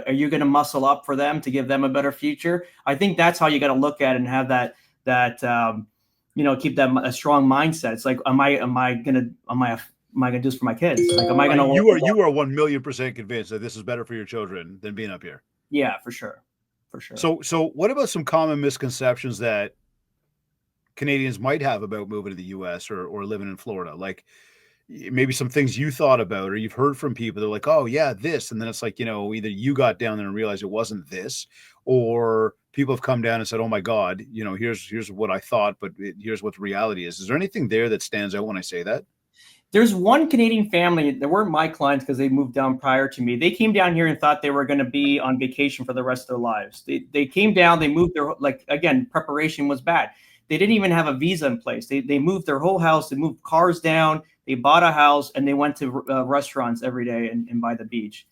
Are you going to muscle up for them to give them a better future? I think that's how you got to look at it and have that keep that a strong mindset. It's like, am I going to do this for my kids? Like, am I going to? You are 1,000,000% convinced that this is better for your children than being up here. Yeah, for sure. So what about some common misconceptions that Canadians might have about moving to the U.S. or living in Florida? Like maybe some things you thought about or you've heard from people. They're like, oh yeah, this, and then it's like either you got down there and realized it wasn't this, or people have come down and said, oh my God, here's what I thought, but here's what the reality is. Is there anything there that stands out when I say that? There's one Canadian family that weren't my clients because they moved down prior to me. They came down here and thought they were going to be on vacation for the rest of their lives. They came down, they moved preparation was bad. They didn't even have a visa in place. They moved their whole house. They moved cars down. They bought a house and they went to restaurants every day and by the beach.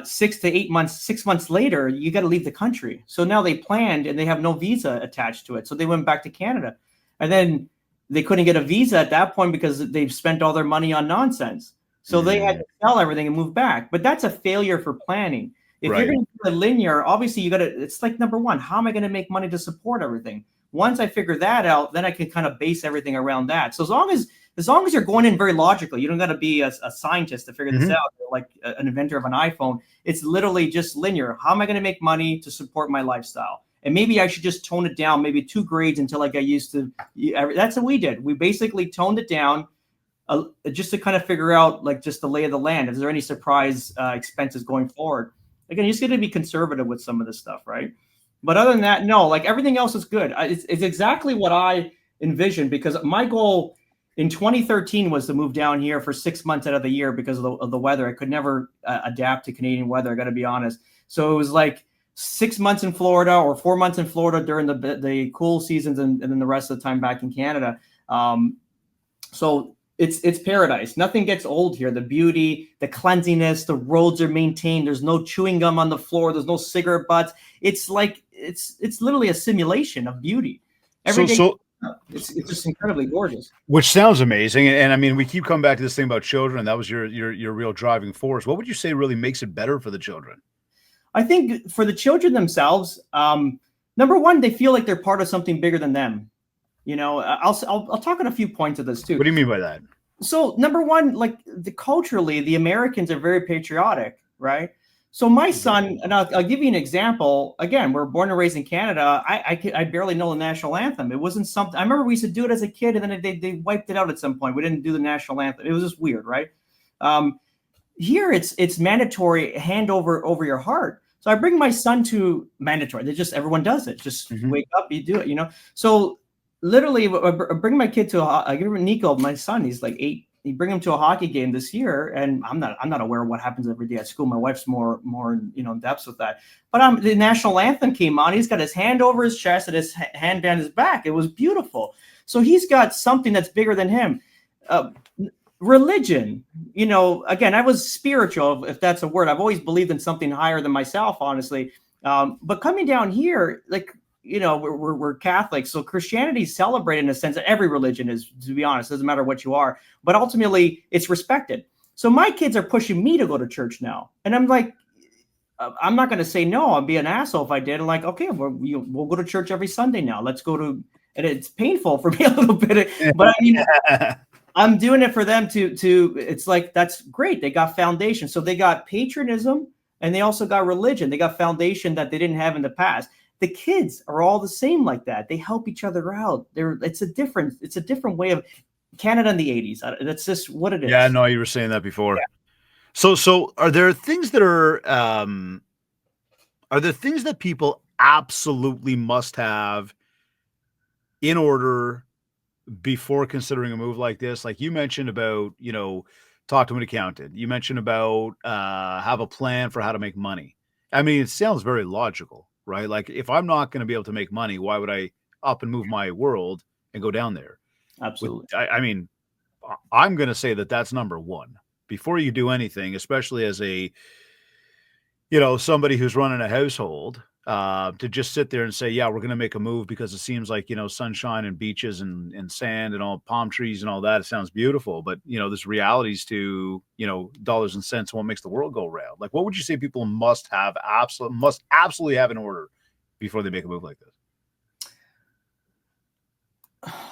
6 months later, you got to leave the country. So now they planned and they have no visa attached to it. So they went back to Canada, and then they couldn't get a visa at that point because they've spent all their money on nonsense. So they had to sell everything and move back. But that's a failure for planning. If you're going to do a linear, obviously it's like, number one, how am I going to make money to support everything? Once I figure that out, then I can kind of base everything around that. So as long as you're going in very logically, you don't got to be a scientist to figure this out, like an inventor of an iPhone. It's literally just linear. How am I going to make money to support my lifestyle? And maybe I should just tone it down, maybe 2 grades until I get used to. That's what we did. We basically toned it down just to kind of figure out like just the lay of the land. Is there any surprise expenses going forward? Again, you just got to be conservative with some of this stuff, right? But other than that, no, like everything else is good. It's exactly what I envisioned, because my goal in 2013 was to move down here for 6 months out of the year because of the weather. I could never adapt to Canadian weather. I got to be honest. So it was like 6 months in Florida or 4 months in Florida during the cool seasons, and then the rest of the time back in Canada. So it's paradise. Nothing gets old here. The beauty, the cleanliness, the roads are maintained. There's no chewing gum on the floor. There's no cigarette butts. It's like it's literally a simulation of beauty. Every day, it's just incredibly gorgeous. Which sounds amazing. And I mean, we keep coming back to this thing about children. That was your real driving force. What would you say really makes it better for the children? I think for the children themselves, number one, they feel like they're part of something bigger than them. I'll talk on a few points of this too. What do you mean by that? So number one, like culturally, the Americans are very patriotic, right? So my son, and I'll give you an example. Again, we're born and raised in Canada. I barely know the national anthem. It wasn't something I remember we used to do it as a kid, and then they wiped it out at some point. We didn't do the national anthem. It was just weird, right? Here it's mandatory, hand over your heart. So I bring my son to mandatory. Everyone does it. Just wake up, you do it, So literally, I bring my kid to I give Nico, my son. He's like 8. You bring him to a hockey game this year, and I'm not aware of what happens every day at school. My wife's more in depth with that. But the national anthem came on. He's got his hand over his chest and his hand behind his back. It was beautiful. So he's got something that's bigger than him. Religion, again, I was spiritual, if that's a word. I've always believed in something higher than myself, honestly. But coming down here, we're Catholics, so Christianity is celebrated in a sense that every religion is, to be honest, doesn't matter what you are, but ultimately it's respected. So my kids are pushing me to go to church now. And I'm like, I'm not going to say no. I'd be an asshole if I did. I'm like, okay, we'll go to church every Sunday now. Let's go to, and it's painful for me a little bit, but I mean, I'm doing it for them to, it's like, that's great. They got foundation. So they got patriotism and they also got religion. They got foundation that they didn't have in the past. The kids are all the same like that. They help each other out. It's a different way of Canada in the 80s. That's just what it is. Yeah, no, you were saying that before. Yeah. So are there things that are there things that people absolutely must have in order before considering a move like this? Like you mentioned about, talk to an accountant. You mentioned about have a plan for how to make money. I mean, it sounds very logical, right? Like if I'm not going to be able to make money, why would I up and move my world and go down there? Absolutely. I mean, I'm going to say that that's number one. Before you do anything, especially as a, somebody who's running a household, to just sit there and say, yeah, we're going to make a move because it seems like, sunshine and beaches and sand and all palm trees and all that. It sounds beautiful, but there's realities to, dollars and cents and what makes the world go round. Like, what would you say people must absolutely have in order before they make a move like this?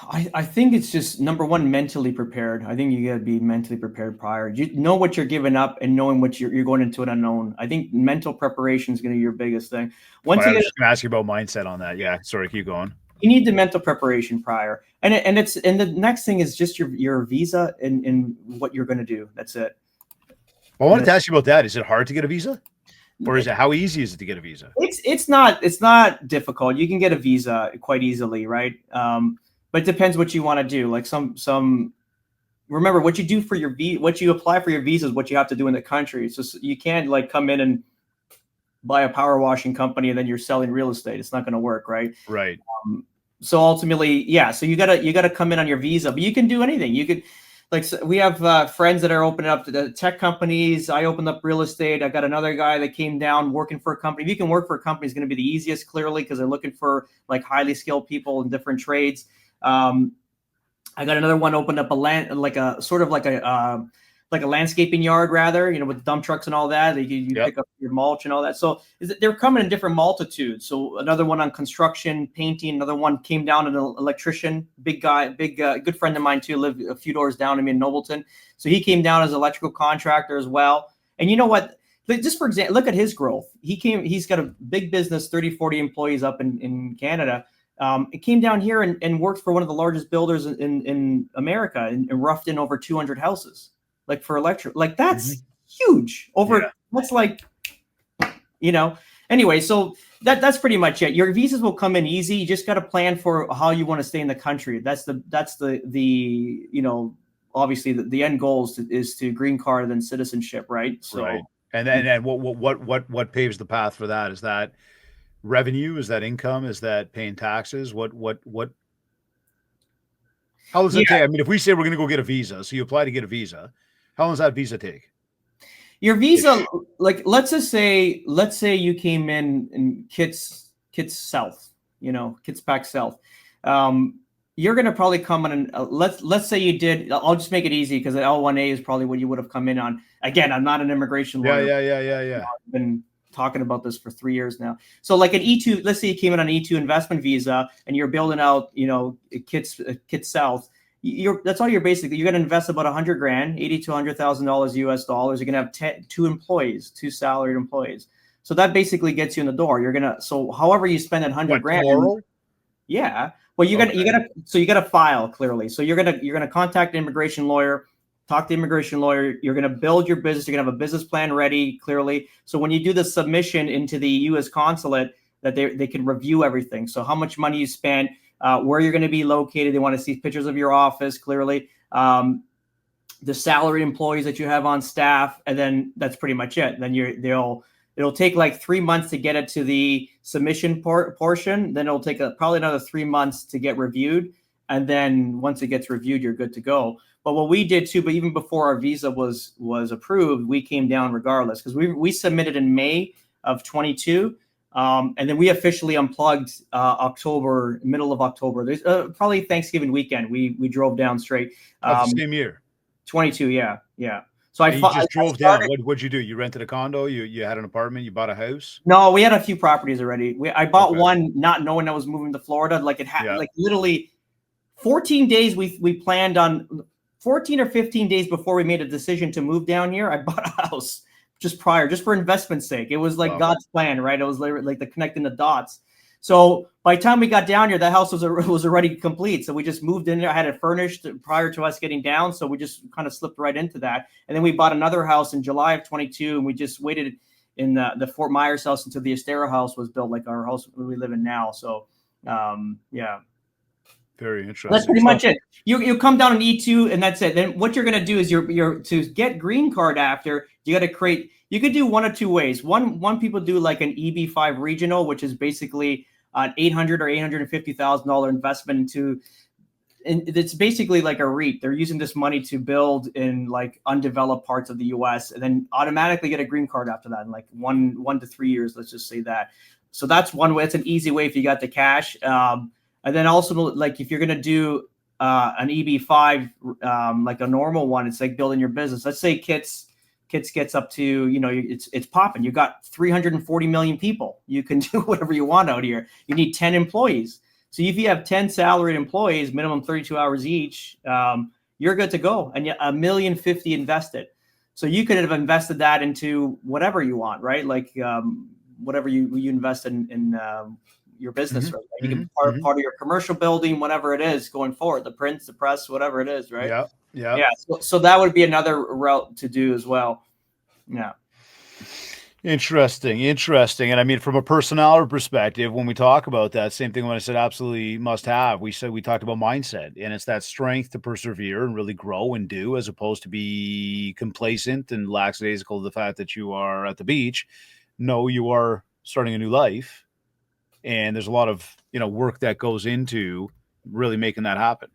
I think it's just number one, mentally prepared. I think you got to be mentally prepared prior. You know what you're giving up and knowing what you're going into an unknown. I think mental preparation is going to be your biggest thing. I was just going to ask you about mindset on that. Yeah, sorry, keep going. You need the mental preparation prior, and the next thing is just your visa and what you're going to do. That's it. Well, I wanted to ask you about that. Is it hard to get a visa, or is it how easy is it to get a visa? It's not difficult. You can get a visa quite easily, right? But it depends what you want to do. Like some remember what you do for your what you apply for your visa is what you have to do in the country. So you can't like come in and buy a power washing company and then you're selling real estate. It's not going to work, right? Right. So ultimately, yeah. So you gotta come in on your visa, but you can do anything. You could we have friends that are opening up to the tech companies. I opened up real estate. I got another guy that came down working for a company. If you can work for a company, it's going to be the easiest, clearly, because they're looking for like highly skilled people in different trades. I got another one opened up a landscaping yard, rather, with dump trucks and all that. You pick up your mulch and all that. So they're coming in different multitudes. So another one on construction, painting. Another one came down an electrician, big guy, good friend of mine too, lived a few doors down to me in Nobleton. So he came down as an electrical contractor as well. And you know what? Just for example, look at his growth. He's got a big business, 30, 40 employees up in Canada. It came down here and worked for one of the largest builders in America and roughed in over 200 houses, like for electric. Like that's huge. That's like, anyway, so that's pretty much it. Your visas will come in easy. You just got to plan for how you want to stay in the country. That's the obviously the end goal is to green card and citizenship, right? So, right. And then what paves the path for that? Is that revenue? Is that income? Is that paying taxes? What how does it take? I mean, if we say we're going to go get a visa, so you apply to get a visa, how long does that visa take? Your visa, like let's say you came in Kits South, Kits Pack South. You're going to probably come on let's say you did. I'll just make it easy because the L1A is probably what you would have come in on. Again, I'm not an immigration lawyer. Yeah. I've been talking about this for 3 years now. So like an E2, let's say you came in on an E2 investment visa and you're building out, Kits South. That's all you're basically. You're going to invest about $100,000, $80,000 to $100,000 US dollars. You're going to have two salaried employees. So that basically gets you in the door. So however you spend that $100,000. Yeah. Well, you got to file clearly. So you're gonna contact an immigration lawyer. talk to the immigration lawyer. You're going to build your business. You're going to have a business plan ready clearly. So when you do the submission into the U.S. consulate, that they can review everything. So how much money you spent, where you're going to be located. They want to see pictures of your office clearly, the salaried employees that you have on staff, and then that's pretty much it. Then it'll take like 3 months to get it to the submission portion. Then it'll take probably another 3 months to get reviewed. And then once it gets reviewed, you're good to go. But what we did too, but even before our visa was approved, we came down regardless, because we submitted in May of 22. And then we officially unplugged middle of October. There's probably Thanksgiving weekend. We drove down straight. The same year. 22, yeah. So you just drove down. What'd you do? You rented a condo? You had an apartment? You bought a house? No, we had a few properties already. I bought one not knowing I was moving to Florida. Like it had like literally 14 days. We planned on 14 or 15 days before we made a decision to move down here. I bought a house just for investment's sake. It was like God's plan, right? It was like the connecting the dots. So by the time we got down here, the house was already complete. So we just moved in there. I had it furnished prior to us getting down. So we just kind of slipped right into that. And then we bought another house in July of 22. And we just waited in the Fort Myers house until the Estero house was built, like our house we live in now. So, yeah. Very interesting. That's pretty much it. You come down an E2 and that's it. Then what you're going to do is you're to get green card after, you got to create, you could do one of two ways. One people do like an EB5 regional, which is basically an $800,000 or $850,000 investment into, and it's basically like a REIT. They're using this money to build in like undeveloped parts of the US and then automatically get a green card after that in like one to 3 years. Let's just say that. So that's one way. It's an easy way if you got the cash. And then also, like if you're going to do an EB5, like a normal one, it's like building your business. Let's say Kits gets up to, it's popping. You got 340 million people. You can do whatever you want out here. You need 10 employees. So if you have 10 salaried employees, minimum 32 hours each, you're good to go. And $1.05 million invested. So you could have invested that into whatever you want, right? Like whatever you invest in your business, Mm-hmm. right? You can be part of your commercial building, whatever it is going forward, the prints, the press, whatever it is, right? Yeah. So that would be another route to do as well. Yeah. Interesting. And I mean, from a personality perspective, when we talk about that, same thing when I said absolutely must have, we talked about mindset, and it's that strength to persevere and really grow and do, as opposed to be complacent and lackadaisical to the fact that you are at the beach. No, you are starting a new life. And there's a lot of, work that goes into really making that happen.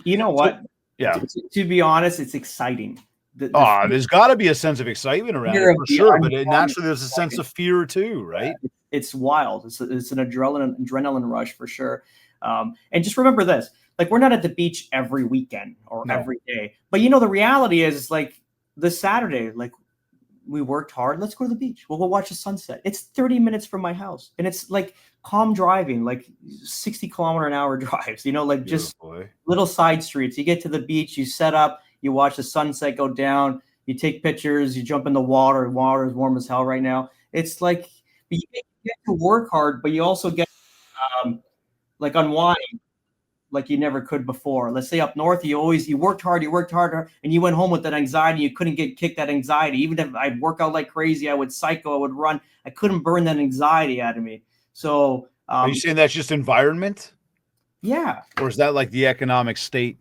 You know what? To be honest, it's exciting. There's got to be a sense of excitement around it for sure, but naturally there's a sense of fear too, right? Yeah, it's wild. It's an adrenaline rush for sure. And just remember this: like we're not at the beach every weekend or every day, but the reality is like this Saturday, like we worked hard. Let's go to the beach. We'll go watch the sunset. It's 30 minutes from my house, and it's like calm driving, like 60-kilometer-an-hour drives. Like just little side streets. You get to the beach, you set up. You watch the sunset go down. You take pictures. You jump in the water. Water is warm as hell right now. It's like you get to work hard, but you also get like unwind like you never could before. Let's say up north, you worked hard, and you went home with that anxiety. You couldn't kick that anxiety. Even if I'd work out like crazy, I would cycle, I would run. I couldn't burn that anxiety out of me. So are you saying that's just environment? Yeah. Or is that like the economic state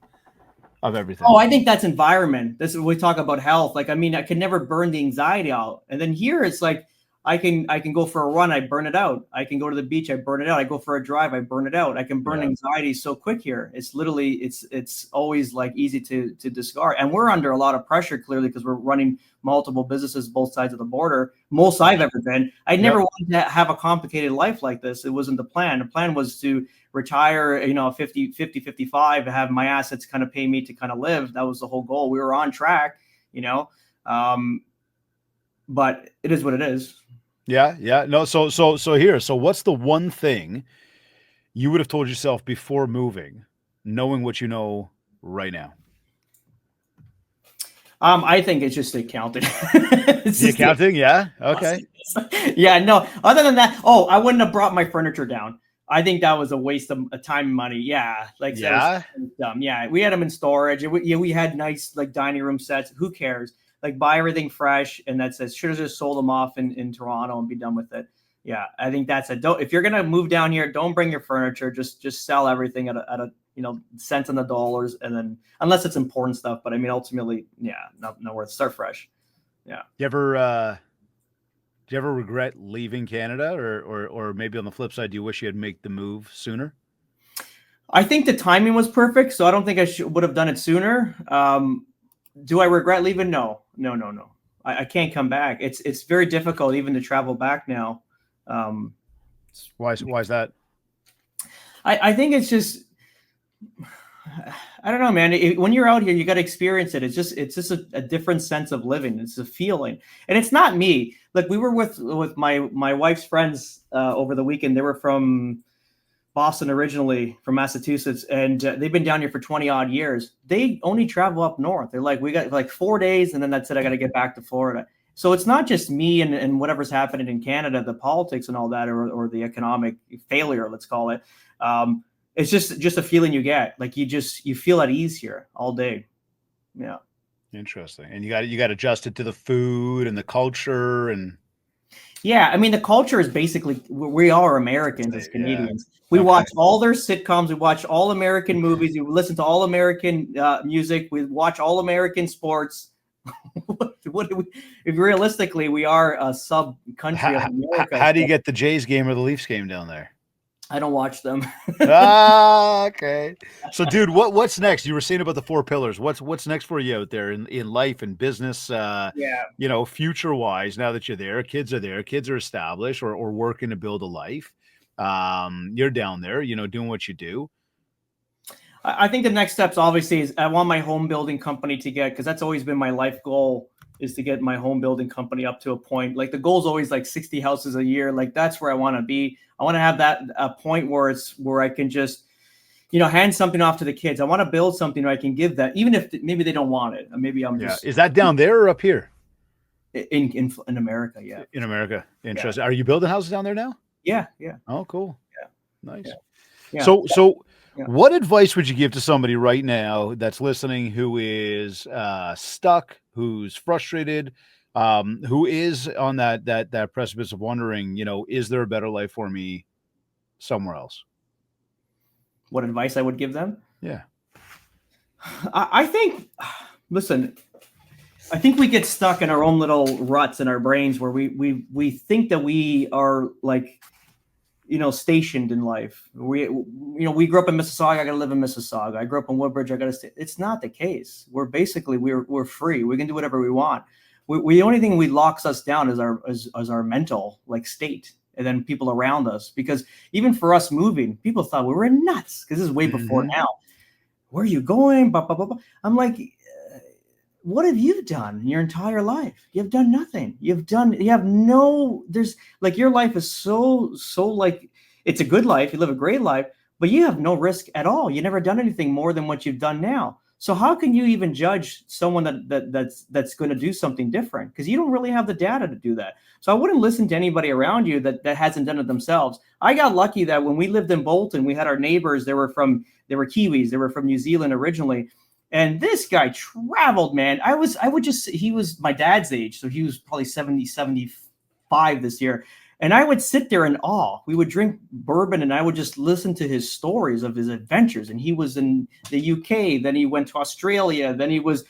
of everything? Oh, I think that's environment. This is when we talk about health. Like, I mean, I could never burn the anxiety out. And then here it's like, I can go for a run, I burn it out. I can go to the beach, I burn it out. I go for a drive, I burn it out. I can burn anxiety so quick here. It's literally, it's always like easy to discard. And we're under a lot of pressure clearly because we're running multiple businesses both sides of the border. Most I've ever been. I never wanted to have a complicated life like this. It wasn't the plan. The plan was to retire, 50, 55, have my assets kind of pay me to kind of live. That was the whole goal. We were on track, but it is what it is. Yeah. No, so here. So what's the one thing you would have told yourself before moving, knowing what you know right now? I think it's just the accounting. The accounting, yeah. Okay. Yeah, no. Other than that, I wouldn't have brought my furniture down. I think that was a waste of time and money. Yeah, like that was dumb. Yeah, we had them in storage. We had nice like dining room sets. Who cares? Like buy everything fresh, and that's it. Should have just sold them off in Toronto and be done with it. Yeah, I think that's it. Don't, if you're gonna move down here, don't bring your furniture. Just sell everything at a cents on the dollars, and then unless it's important stuff. But I mean, ultimately, yeah, not worth. Start fresh. Yeah. Do you ever regret leaving Canada, or maybe on the flip side, do you wish you had made the move sooner? I think the timing was perfect, so I don't think I would have done it sooner. Do I regret leaving? No. I can't come back. It's very difficult even to travel back now. Why is that? I think it's just, I don't know, man. When you're out here, you got to experience it. It's just a different sense of living. It's a feeling, and it's not me. Like we were with my wife's friends over the weekend. They were from Boston originally, from Massachusetts, and they've been down here for 20 odd years. They only travel up north. They're like, we got like 4 days, and then that's it. I got to get back to Florida. So it's not just me and whatever's happening in Canada, the politics and all that, or the economic failure, let's call it. It's just a feeling you get. Like you feel at ease here all day. Yeah. Interesting. And you got adjusted to the food and the culture and. Yeah, I mean the culture is basically we are Americans as Canadians. Yeah. We watch all their sitcoms. We watch all American movies. We listen to all American music. We watch all American sports. What do we? If realistically, we are a sub country of America. How do you get the Jays game or the Leafs game down there? I don't watch them. Okay. So, dude, what's next? You were saying about the 4 pillars. What's next for you out there in life and business? Future wise. Now that you're there, kids are established or working to build a life. You're down there, doing what you do. I think the next steps obviously is I want my home building company to get, because that's always been my life goal, is to get my home building company up to a point. Like the goal is always like 60 houses a year. Like that's where I want to be. I want to have that a point where I can just, hand something off to the kids. I want to build something where I can give that, even if maybe they don't want it. Maybe I'm just. Is that down there or up here? In America, yeah. In America, interesting. Yeah. Are you building houses down there now? Yeah. Oh, cool. Yeah. Nice. Yeah. So. Yeah. What advice would you give to somebody right now that's listening who is stuck, who's frustrated, who is on that precipice of wondering, is there a better life for me somewhere else? What advice I would give them? Yeah. I think, listen, I think we get stuck in our own little ruts in our brains where we think that we are like, stationed in life. We grew up in Mississauga. I got to live in Mississauga. I grew up in Woodbridge. I got to stay. It's not the case. We're basically we're free. We can do whatever we want. The only thing we locks us down is our mental like state, and then people around us. Because even for us moving, people thought we were nuts. Because this is way before now. Where are you going? Blah, blah, blah, blah. I'm like, what have you done in your entire life? You've done nothing. There's like your life is so like, it's a good life. You live a great life, but you have no risk at all. You've never done anything more than what you've done now. So how can you even judge someone that's going to do something different? Because you don't really have the data to do that. So I wouldn't listen to anybody around you that hasn't done it themselves. I got lucky that when we lived in Bolton, we had our neighbors. They were Kiwis. They were from New Zealand originally. And this guy traveled, man. He was my dad's age. So he was probably 70, 75 this year. And I would sit there in awe. We would drink bourbon and I would just listen to his stories of his adventures. And he was in the UK. Then he went to Australia. Then he was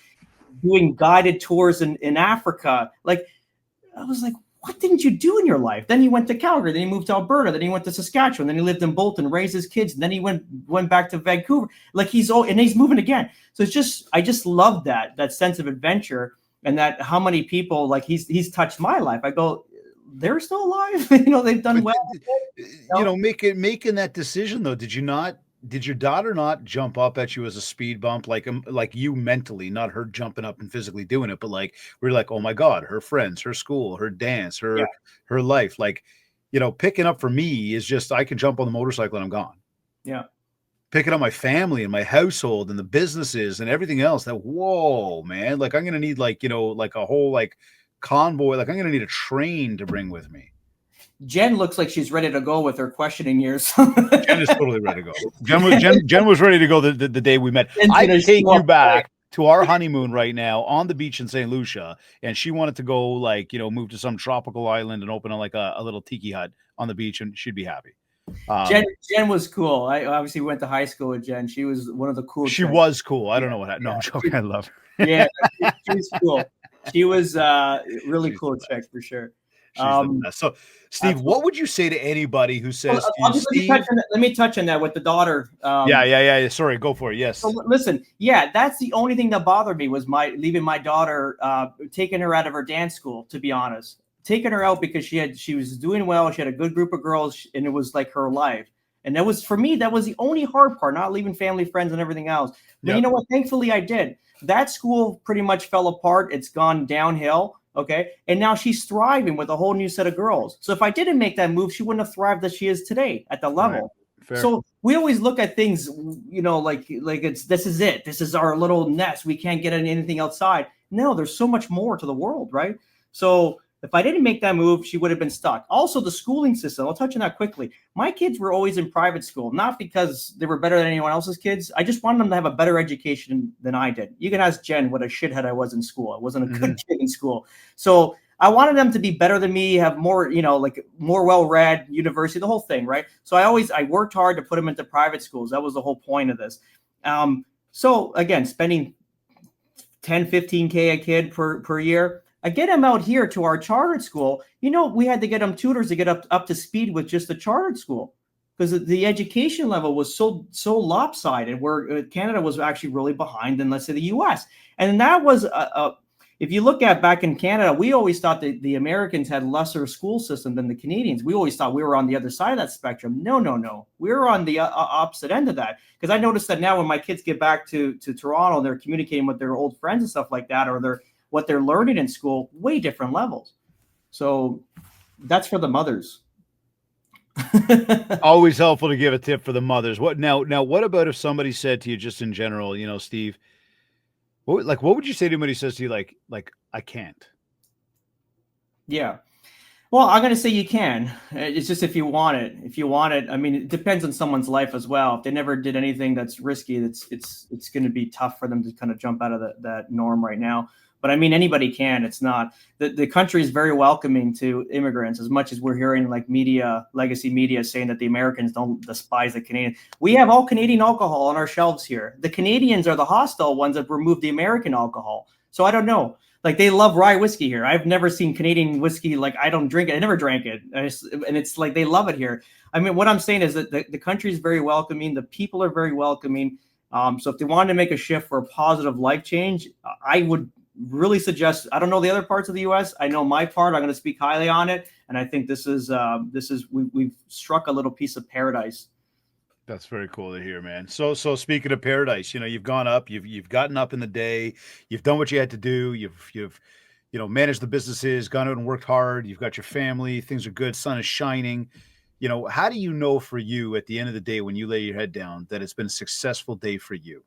doing guided tours in Africa. Like, I was like, what didn't you do in your life? Then he went to Calgary. Then he moved to Alberta. Then he went to Saskatchewan. Then he lived in Bolton, raised his kids. And then he went back to Vancouver. Like he's moving again. So I just love that sense of adventure, and that how many people like he's touched my life. I go, they're still alive. They've done well. Making that decision though, did your daughter not jump up at you as a speed bump, like you mentally, not her jumping up and physically doing it, but like we're like, oh my God, her friends, her school, her dance, her life, like, picking up for me is just, I can jump on the motorcycle and I'm gone. Yeah. Picking up my family and my household and the businesses and everything else, that, whoa, man, like I'm going to need like a whole like convoy, like I'm going to need a train to bring with me. Jen looks like she's ready to go with her questioning years. Jen is totally ready to go. Jen was ready to go the day we met. Jen's I gonna take show you up back to our honeymoon right now on the beach in St. Lucia, and she wanted to go, like, move to some tropical island and open a little tiki hut on the beach, and she'd be happy. Jen was cool. I obviously went to high school with Jen. She was one of the cool. She was cool. I don't know what happened. No, I'm joking. I love her. Yeah, she was cool. She was really cool chick for sure. She's the best. So, Steve, absolutely. what would you say to anybody who says to you, Steve? Let me touch on that with the daughter. Yeah. Sorry, go for it. Yes. So listen, that's the only thing that bothered me was leaving my daughter, taking her out of her dance school, to be honest. Taking her out because she was doing well. She had a good group of girls, and it was like her life. And that was, for me, that was the only hard part, not leaving family, friends, and everything else. But you know what? Thankfully, I did. That school pretty much fell apart. It's gone downhill. Okay. And now she's thriving with a whole new set of girls. So if I didn't make that move, she wouldn't have thrived as she is today at the level. Right. So we always look at things, like this is it. This is our little nest. We can't get anything outside. No, there's so much more to the world, right? So if I didn't make that move, she would have been stuck. Also, the schooling system, I'll touch on that quickly. My kids were always in private school, not because they were better than anyone else's kids. I just wanted them to have a better education than I did. You can ask Jen what a shithead I was in school. I wasn't a good kid in school. So I wanted them to be better than me, have more, more well-read, university, the whole thing, right? So I worked hard to put them into private schools. That was the whole point of this. So again, spending 10, 15K a kid per year. I get them out here to our chartered school. We had to get them tutors to get up to speed with just the chartered school because the education level was so lopsided, where Canada was actually really behind than, let's say, the U.S. And that was if you look at back in Canada, we always thought that the Americans had lesser school system than the Canadians. We always thought we were on the other side of that spectrum. No. We're on the opposite end of that. Because I noticed that now when my kids get back to Toronto, they're communicating with their old friends and stuff like that, or what they're learning in school, way different levels. So that's for the mothers. Always helpful to give a tip for the mothers. What about if somebody said to you, just in general, Steve, what would you say to him when he says to you, like, I can't? Yeah. Well, I'm going to say you can. It's just if you want it. I mean, it depends on someone's life as well. If they never did anything that's risky, it's going to be tough for them to kind of jump out of that norm right now. But I mean, anybody can. It's not the country is very welcoming to immigrants, as much as we're hearing like legacy media saying that the Americans don't despise the Canadians. We have all Canadian alcohol on our shelves here. The Canadians are the hostile ones that removed the American alcohol. So I don't know. Like, they love rye whiskey here. I've never seen Canadian whiskey. Like, I don't drink it. I never drank it. And it's like they love it here. I mean, what I'm saying is that the country is very welcoming. The people are very welcoming. So if they wanted to make a shift for a positive life change, I would really suggest, I don't know the other parts of the U.S. I know my part. I'm going to speak highly on it. And I think we've struck a little piece of paradise. That's very cool to hear, man. So speaking of paradise, you've gone up, you've gotten up in the day, you've done what you had to do, you've managed the businesses, gone out and worked hard, you've got your family, things are good, sun is shining. How do you know for you at the end of the day when you lay your head down that it's been a successful day for you?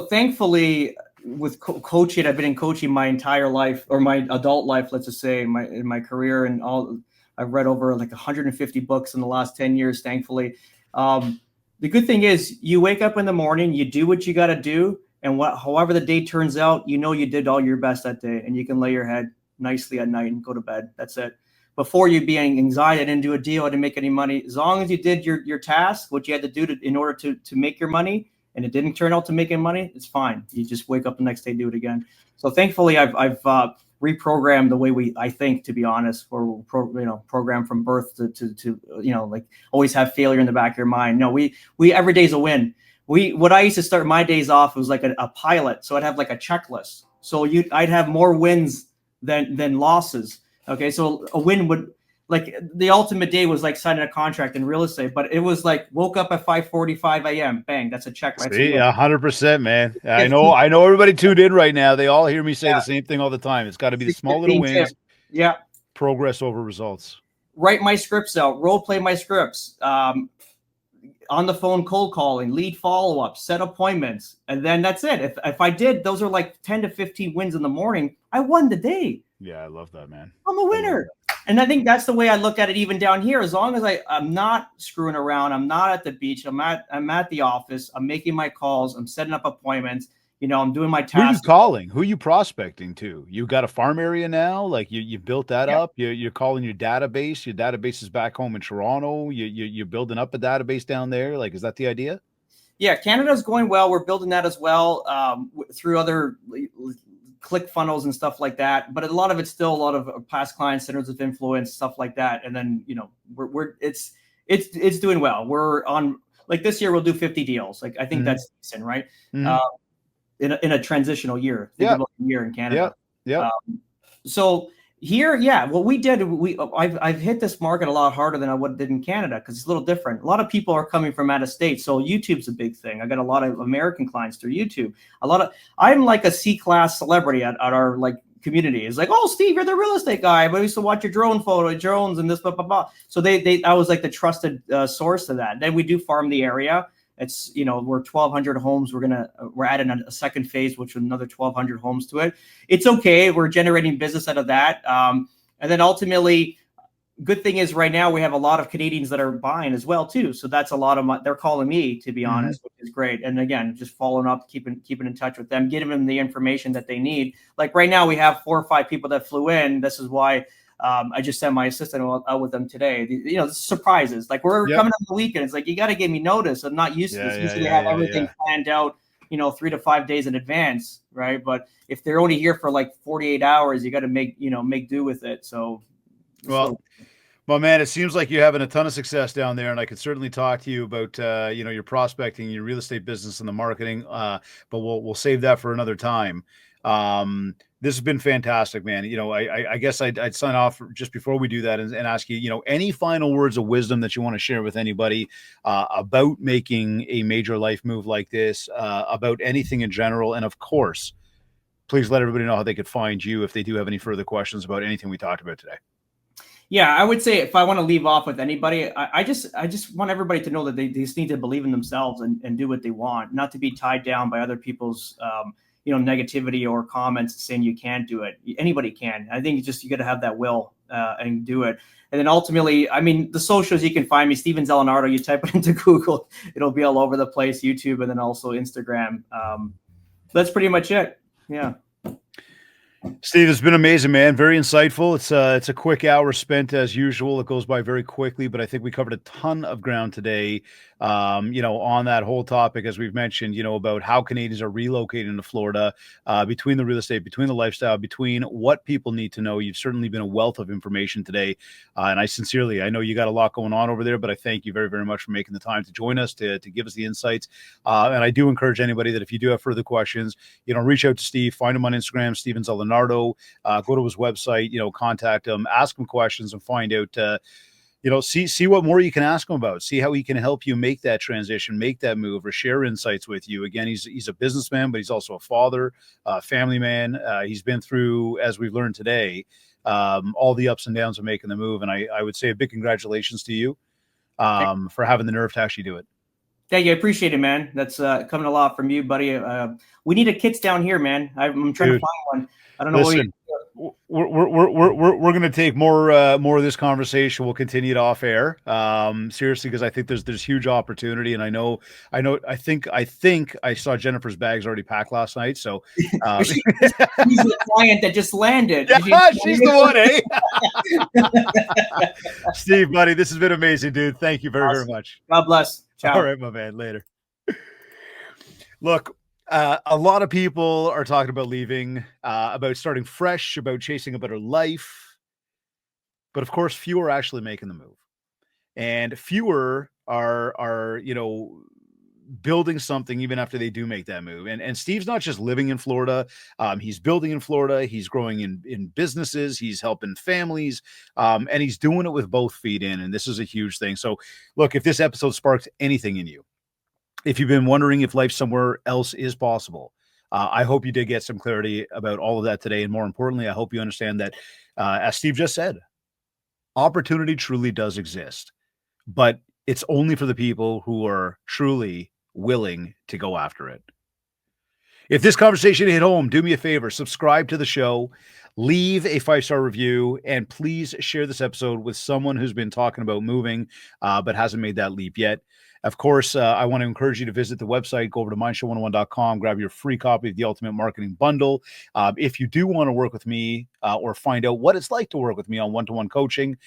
Thankfully, with coaching, I've been in coaching my entire life, or my adult life, let's just say, in my career, and all. I've read over like 150 books in the last 10 years, thankfully. The good thing is you wake up in the morning, you do what you got to do, and however the day turns out, you did all your best that day, and you can lay your head nicely at night and go to bed. That's it. Before you'd be anxiety, I didn't do a deal, I didn't make any money. As long as you did your task, what you had to do in order to make your money, and it didn't turn out to making money, it's fine. You just wake up the next day, do it again. So thankfully, I've reprogrammed the way I think, to be honest, or program from birth to like always have failure in the back of your mind. No, we every day's a win. What I used to start my days off was like a pilot. So I'd have like a checklist. So I'd have more wins than losses. Okay. So a win would, like, the ultimate day was like signing a contract in real estate, but it was like woke up at 5:45 a.m. Bang, that's a check. Right? See, 100%, man. I know everybody tuned in right now. They all hear me say the same thing all the time. It's got to be the small little wins. Yeah. Progress over results. Write my scripts out. Role play my scripts. On the phone cold calling, lead follow-up, set appointments, and then that's it. If I did, those are like 10 to 15 wins in the morning. I won the day. Yeah, I love that, man. I'm a winner. And I think that's the way I look at it even down here. As long as I'm not screwing around, I'm not at the beach, I'm at the office, I'm making my calls, I'm setting up appointments, I'm doing my tasks. Who are you calling? Who are you prospecting to? You got a farm area now? Like you built that up? You're calling your database. Your database is back home in Toronto. You're building up a database down there. Like, is that the idea? Yeah, Canada's going well. We're building that as well through other click funnels and stuff like that. But a lot of it's still a lot of past clients, centers of influence, stuff like that. And then it's doing well. We're on, like, this year we'll do 50 deals. Like, I think that's decent, right? In a transitional year. Think about a year in Canada. Yeah. So here, what we did, I've hit this market a lot harder than I did in Canada because it's a little different. A lot of people are coming from out of state, so YouTube's a big thing. I got a lot of American clients through YouTube. I'm like a C-class celebrity at our like community. It's like, oh, Steve, you're the real estate guy. But I used to watch your drones and this, blah, blah, blah. So I was like the trusted source to that. Then we do farm the area. It's, we're 1,200 homes. We're adding a second phase, which is another 1,200 homes to it. It's okay. We're generating business out of that. And then ultimately, good thing is right now we have a lot of Canadians that are buying as well too. So that's a lot of they're calling me, to be honest, which is great. And again, just following up, keeping in touch with them, getting them the information that they need. Like right now we have 4 or 5 people that flew in. This is why I just sent my assistant out with them today. Surprises. Like we're coming on the weekend. It's like, you got to give me notice. I'm not used to this. Usually have everything planned out, 3 to 5 days in advance, right? But if they're only here for like 48 hours, you got to make do with it. So, well, man, it seems like you're having a ton of success down there, and I could certainly talk to you about your prospecting, your real estate business, and the marketing. But we'll save that for another time. This has been fantastic, man. I guess I'd sign off just before we do that and ask you, any final words of wisdom that you want to share with anybody about making a major life move like this, about anything in general, and of course, please let everybody know how they could find you if they do have any further questions about anything we talked about today. Yeah, I would say if I want to leave off with anybody, I just want everybody to know that they just need to believe in themselves and do what they want, not to be tied down by other people's negativity or comments saying you can't do it. Anybody can. I think you got to have that will and do it. And then ultimately, I mean, the socials, you can find me, Steven Zalunardo. You type it into Google, it'll be all over the place, YouTube, and then also Instagram. That's pretty much it. Yeah. Steve, it's been amazing, man. Very insightful. It's a quick hour spent as usual. It goes by very quickly, but I think we covered a ton of ground today. On that whole topic, as we've mentioned, about how Canadians are relocating to Florida, between the real estate, between the lifestyle, between what people need to know. You've certainly been a wealth of information today. And I know you got a lot going on over there, but I thank you very, very much for making the time to join us, to give us the insights. And I do encourage anybody that if you do have further questions, reach out to Steve, find him on Instagram, Steven Zalunardo, go to his website, contact him, ask him questions and find out, see what more you can ask him about, see how he can help you make that transition, make that move, or share insights with you. Again, he's a businessman, but he's also a father, family man. He's been through, as we've learned today, all the ups and downs of making the move. And I would say a big congratulations to you for having the nerve to actually do it. Thank you. I appreciate it, man. That's coming a lot from you, buddy. We need a kits down here, man. I'm trying to find one. I don't know. Listen, we're going to take more of this conversation. We'll continue it off air. Seriously, because I think there's huge opportunity, and I think I saw Jennifer's bags already packed last night. So she's the client that just landed. Yeah, she's the one, eh? Steve, buddy, this has been amazing, dude. Thank you very, very much. God bless. Ciao. All right, my man. Later. Look. A lot of people are talking about leaving, about starting fresh, about chasing a better life. But of course, fewer are actually making the move. And fewer are building something even after they do make that move. And Steve's not just living in Florida. He's building in Florida. He's growing in businesses. He's helping families. And he's doing it with both feet in. And this is a huge thing. So look, if this episode sparked anything in you, if you've been wondering if life somewhere else is possible, I hope you did get some clarity about all of that today. And more importantly, I hope you understand that, as Steve just said, opportunity truly does exist, but it's only for the people who are truly willing to go after it. If this conversation hit home, do me a favor, subscribe to the show, leave a 5-star review, and please share this episode with someone who's been talking about moving but hasn't made that leap yet. Of course, I want to encourage you to visit the website. Go over to MindShare101.com, grab your free copy of the Ultimate Marketing Bundle. If you do want to work with me or find out what it's like to work with me on one-to-one coaching,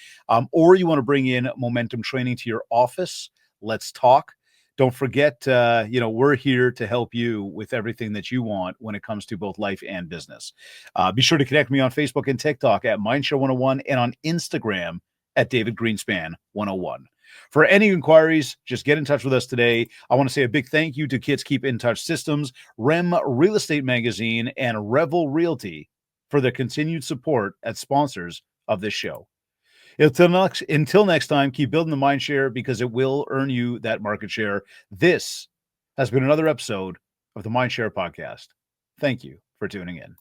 or you want to bring in momentum training to your office, let's talk. Don't forget, we're here to help you with everything that you want when it comes to both life and business. Be sure to connect me on Facebook and TikTok at MindShare101 and on Instagram at David Greenspan 101. For any inquiries, just get in touch with us today. I want to say a big thank you to Kids Keep in Touch Systems, REM Real Estate Magazine, and Revel Realty for their continued support as sponsors of this show. Until next time, keep building the mind share because it will earn you that market share. This has been another episode of the MindShare Podcast. Thank you for tuning in.